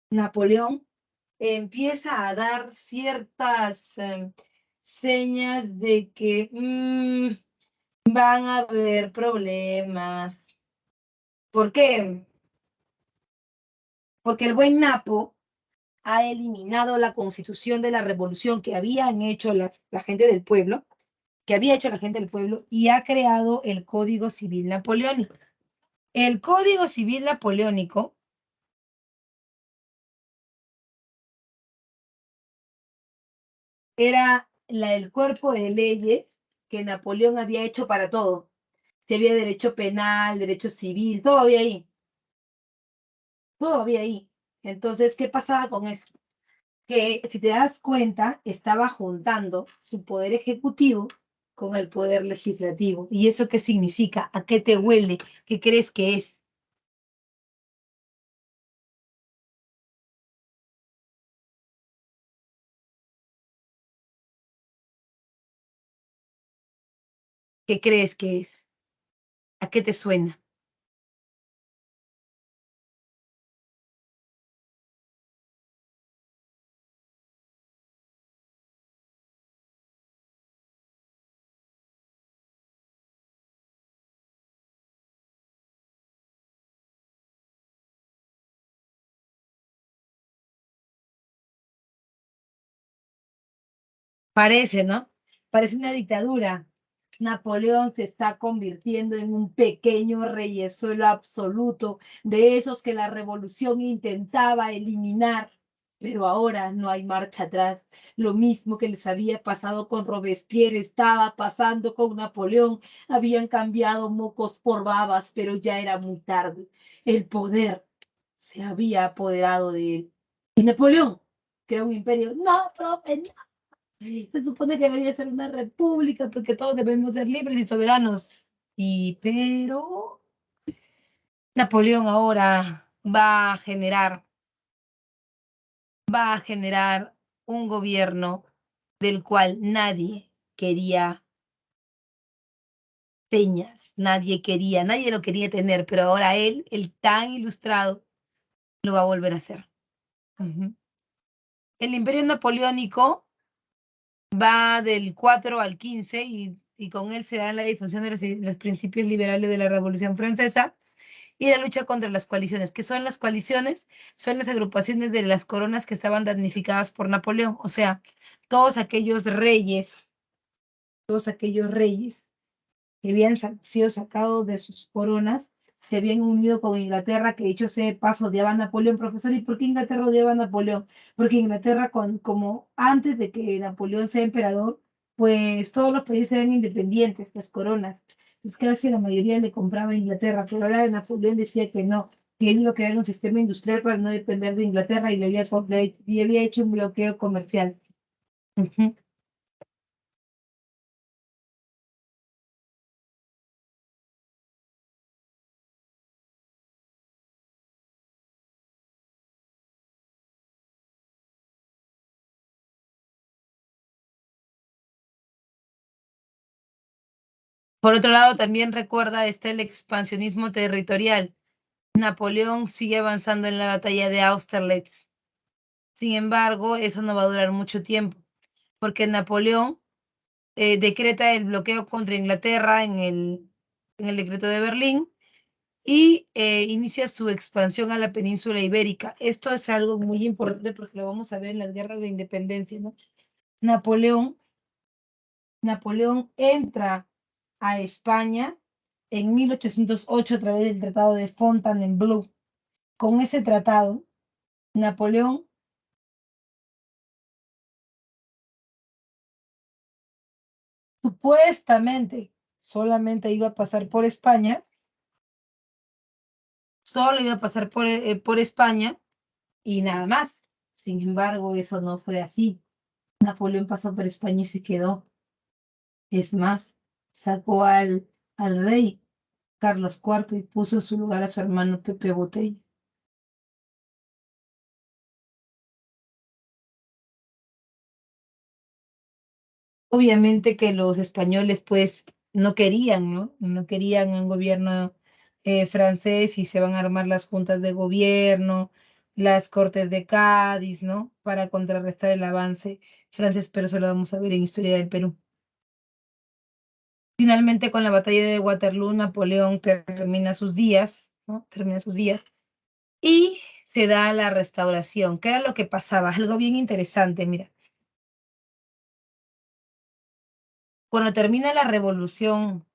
Speaker 1: Napoleón empieza a dar ciertas señas de que van a haber problemas. ¿Por qué? Porque el buen Napo ha eliminado la constitución de la revolución que habían hecho la gente del pueblo, y ha creado el Código Civil Napoleónico. El Código Civil Napoleónico era el cuerpo de leyes que Napoleón había hecho para todo. Si había derecho penal, derecho civil, todo había ahí. Entonces, ¿qué pasaba con eso? Que si te das cuenta, estaba juntando su poder ejecutivo con el poder legislativo. ¿Y eso qué significa? ¿A qué te huele? ¿Qué crees que es? ¿Qué crees que es? ¿A qué te suena? Parece, ¿no? Parece una dictadura. Napoleón se está convirtiendo en un pequeño reyesuelo absoluto de esos que la revolución intentaba eliminar, pero ahora no hay marcha atrás. Lo mismo que les había pasado con Robespierre estaba pasando con Napoleón. Habían cambiado mocos por babas, pero ya era muy tarde. El poder se había apoderado de él. Y Napoleón creó un imperio. No, profe, no. Se supone que debería ser una república porque todos debemos ser libres y soberanos. Pero Napoleón ahora va a generar un gobierno del cual nadie quería señas, nadie lo quería tener, pero ahora él, el tan ilustrado, lo va a volver a hacer. El imperio napoleónico va del 4 al 15 y con él se da la difusión de los principios liberales de la Revolución Francesa y la lucha contra las coaliciones. ¿Qué son las coaliciones? Son las agrupaciones de las coronas que estaban damnificadas por Napoleón, o sea, todos aquellos reyes que habían sido sacados de sus coronas, se habían unido con Inglaterra, que dicho sea de paso odiaba a Napoleón, profesor. ¿Y por qué Inglaterra odiaba a Napoleón? Porque Inglaterra, como antes de que Napoleón sea emperador, pues todos los países eran independientes, las coronas. Entonces, casi la mayoría le compraba a Inglaterra, pero ahora Napoleón decía que no, que él iba a crear un sistema industrial para no depender de Inglaterra y le había hecho un bloqueo comercial. Ujú. Por otro lado, también recuerda el expansionismo territorial. Napoleón sigue avanzando en la batalla de Austerlitz. Sin embargo, eso no va a durar mucho tiempo, porque Napoleón decreta el bloqueo contra Inglaterra en el decreto de Berlín y inicia su expansión a la península ibérica. Esto es algo muy importante porque lo vamos a ver en las guerras de independencia, ¿no? Napoleón, Napoleón entra a España en 1808 a través del Tratado de Fontainebleau. Con ese tratado, Napoleón supuestamente solamente iba a pasar por España, solo iba a pasar por España y nada más. Sin embargo, eso no fue así. Napoleón pasó por España y se quedó. Es más, sacó al rey Carlos IV y puso en su lugar a su hermano Pepe Botella. Obviamente que los españoles pues no querían, ¿no? No querían un gobierno francés y se van a armar las juntas de gobierno, las cortes de Cádiz, ¿no? Para contrarrestar el avance francés, pero eso lo vamos a ver en Historia del Perú. Finalmente, con la batalla de Waterloo, Napoleón termina sus días, ¿no? Termina sus días y se da la restauración. ¿Qué era lo que pasaba? Algo bien interesante, mira. Cuando termina la revolución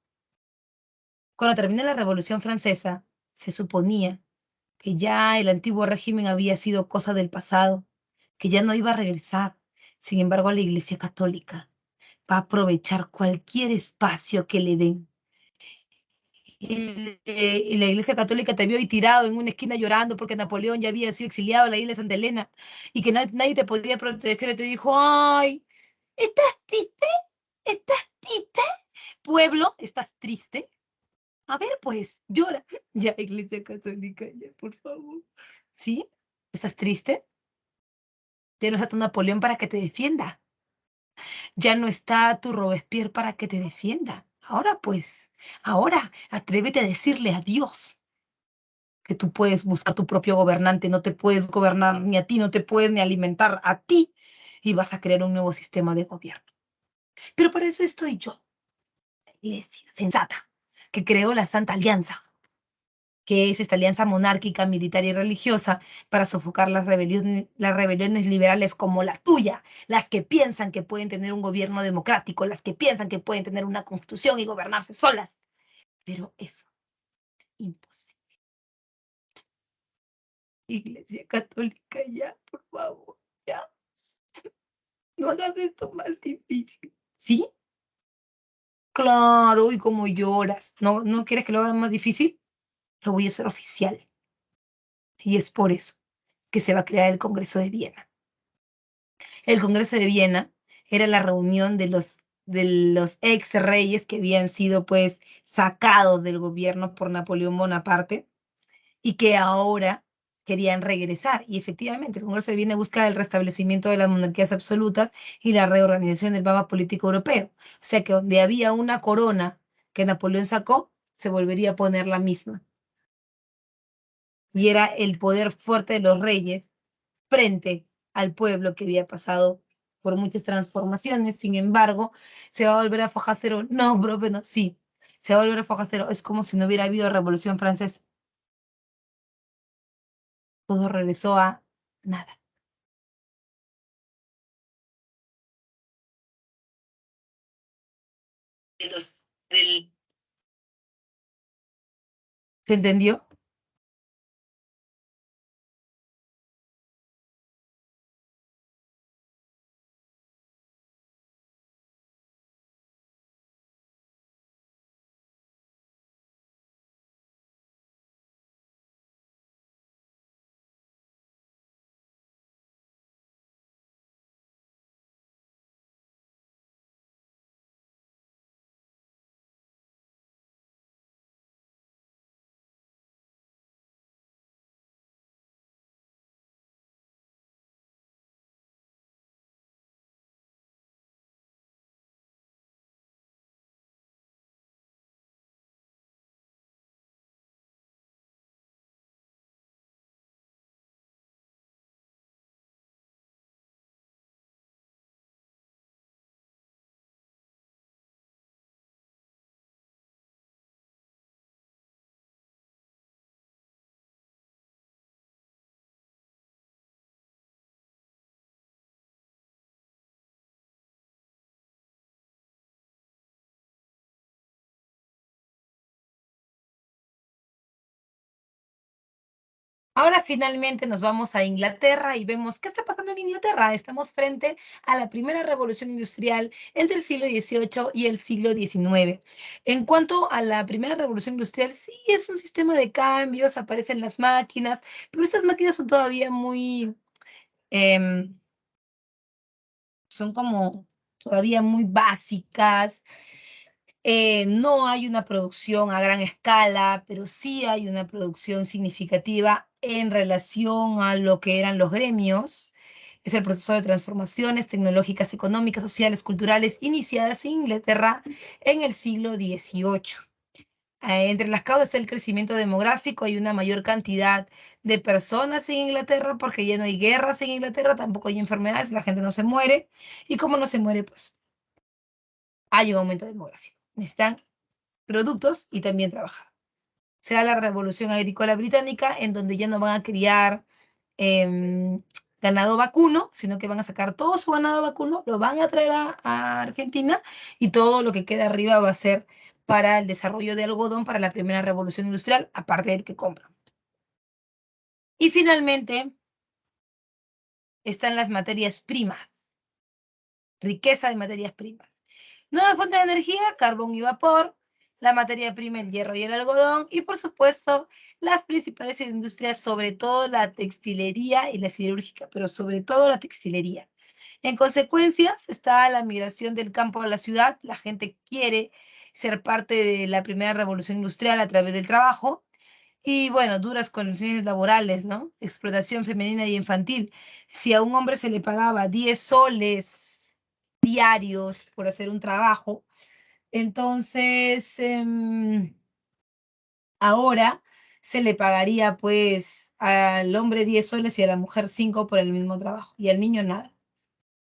Speaker 1: Cuando termina la Revolución Francesa, se suponía que ya el antiguo régimen había sido cosa del pasado, que ya no iba a regresar. Sin embargo, la Iglesia Católica va a aprovechar cualquier espacio que le den. Y la Iglesia Católica te vio ahí tirado en una esquina llorando porque Napoleón ya había sido exiliado a la isla de Santa Elena y que nadie te podía proteger. Y te dijo, ay, ¿estás triste? ¿Estás triste? Pueblo, ¿estás triste? A ver, pues, llora. Ya, Iglesia Católica, ya, por favor. ¿Sí? ¿Estás triste? Ya no está tu Napoleón para que te defienda. Ya no está tu Robespierre para que te defienda. Ahora, pues, ahora atrévete a decirle a Dios que tú puedes buscar tu propio gobernante, no te puedes gobernar ni a ti, no te puedes ni alimentar a ti y vas a crear un nuevo sistema de gobierno. Pero para eso estoy yo, la iglesia sensata, que creó la Santa Alianza, que es esta alianza monárquica, militar y religiosa para sofocar las rebeliones liberales como la tuya, las que piensan que pueden tener un gobierno democrático, las que piensan que pueden tener una constitución y gobernarse solas. Pero eso es imposible. Iglesia Católica, ya, por favor, ya. No hagas esto más difícil. ¿Sí? Claro, y como lloras. ¿No quieres que lo haga más difícil? Lo voy a hacer oficial. Y es por eso que se va a crear el Congreso de Viena. El Congreso de Viena era la reunión de los ex reyes que habían sido pues sacados del gobierno por Napoleón Bonaparte y que ahora querían regresar. Y efectivamente, el Congreso de Viena busca el restablecimiento de las monarquías absolutas y la reorganización del mapa político europeo. O sea que donde había una corona que Napoleón sacó, se volvería a poner la misma. Y era el poder fuerte de los reyes frente al pueblo que había pasado por muchas transformaciones. Sin embargo, se va a volver a foja cero. No, profe, no, sí, se va a volver a foja cero. Es como si no hubiera habido Revolución Francesa. Todo regresó a nada. De los, del, ¿Se entendió? Ahora finalmente nos vamos a Inglaterra y vemos qué está pasando en Inglaterra. Estamos frente a la primera revolución industrial entre el siglo XVIII y el siglo XIX. En cuanto a la primera revolución industrial, sí es un sistema de cambios, aparecen las máquinas, pero estas máquinas son todavía muy, son como todavía muy básicas. No hay una producción a gran escala, pero sí hay una producción significativa en relación a lo que eran los gremios. Es el proceso de transformaciones tecnológicas, económicas, sociales, culturales, iniciadas en Inglaterra en el siglo XVIII. Entre las causas del crecimiento demográfico hay una mayor cantidad de personas en Inglaterra porque ya no hay guerras en Inglaterra, tampoco hay enfermedades, la gente no se muere. Y como no se muere, pues hay un aumento demográfico. Necesitan productos y también trabajar. Se da la revolución agrícola británica, en donde ya no van a criar ganado vacuno, sino que van a sacar todo su ganado vacuno, lo van a traer a Argentina y todo lo que queda arriba va a ser para el desarrollo de algodón para la primera revolución industrial, aparte del que compran. Y finalmente están las materias primas, riqueza de materias primas. Nuevas fuentes de energía, carbón y vapor, la materia prima, el hierro y el algodón, y por supuesto, las principales industrias, sobre todo la textilería y la siderúrgica, pero sobre todo la textilería. En consecuencia, está la migración del campo a la ciudad, la gente quiere ser parte de la primera revolución industrial a través del trabajo, y bueno, duras condiciones laborales, ¿no? Explotación femenina y infantil. Si a un hombre se le pagaba 10 soles diarios por hacer un trabajo, entonces ahora se le pagaría pues al hombre 10 soles y a la mujer 5 por el mismo trabajo y al niño nada,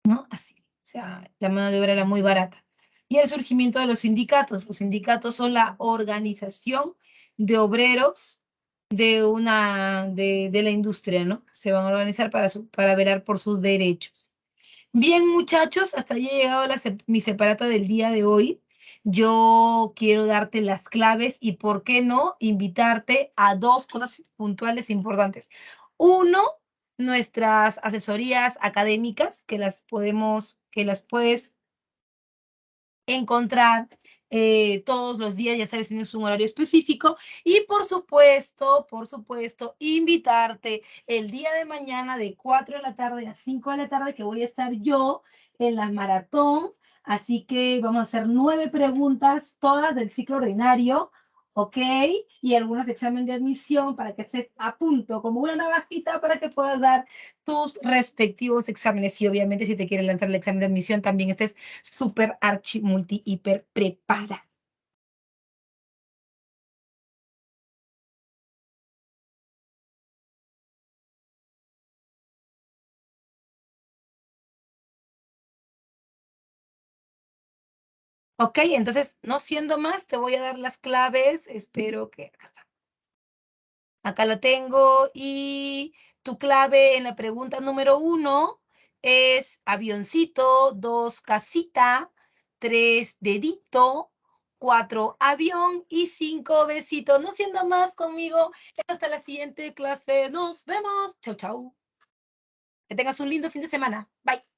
Speaker 1: ¿no? Así, o sea, la mano de obra era muy barata. Y el surgimiento de los sindicatos son la organización de obreros de la industria, ¿no? Se van a organizar para velar por sus derechos. Bien, muchachos, hasta ahí ha llegado mi separata del día de hoy. Yo quiero darte las claves y, ¿por qué no?, invitarte a dos cosas puntuales importantes. Uno, nuestras asesorías académicas, que las puedes encontrar todos los días, ya sabes, tienes un horario específico. Y por supuesto, invitarte el día de mañana de 4 de la tarde a 5 de la tarde, que voy a estar yo en la maratón. Así que vamos a hacer 9 preguntas, todas del ciclo ordinario, ¿ok? Y algunos exámenes de admisión para que estés a punto, como una navajita, para que puedas dar tus respectivos exámenes. Y obviamente, si te quieres lanzar el examen de admisión, también estés súper archi multi hiper prepara. Ok, entonces, no siendo más, te voy a dar las claves. Espero que acá está. Acá la tengo. Y tu clave en la pregunta número 1 es avioncito, 2 casita, 3 dedito, 4, avión y 5, besitos. No siendo más conmigo, hasta la siguiente clase. Nos vemos. Chau, chau. Que tengas un lindo fin de semana. Bye.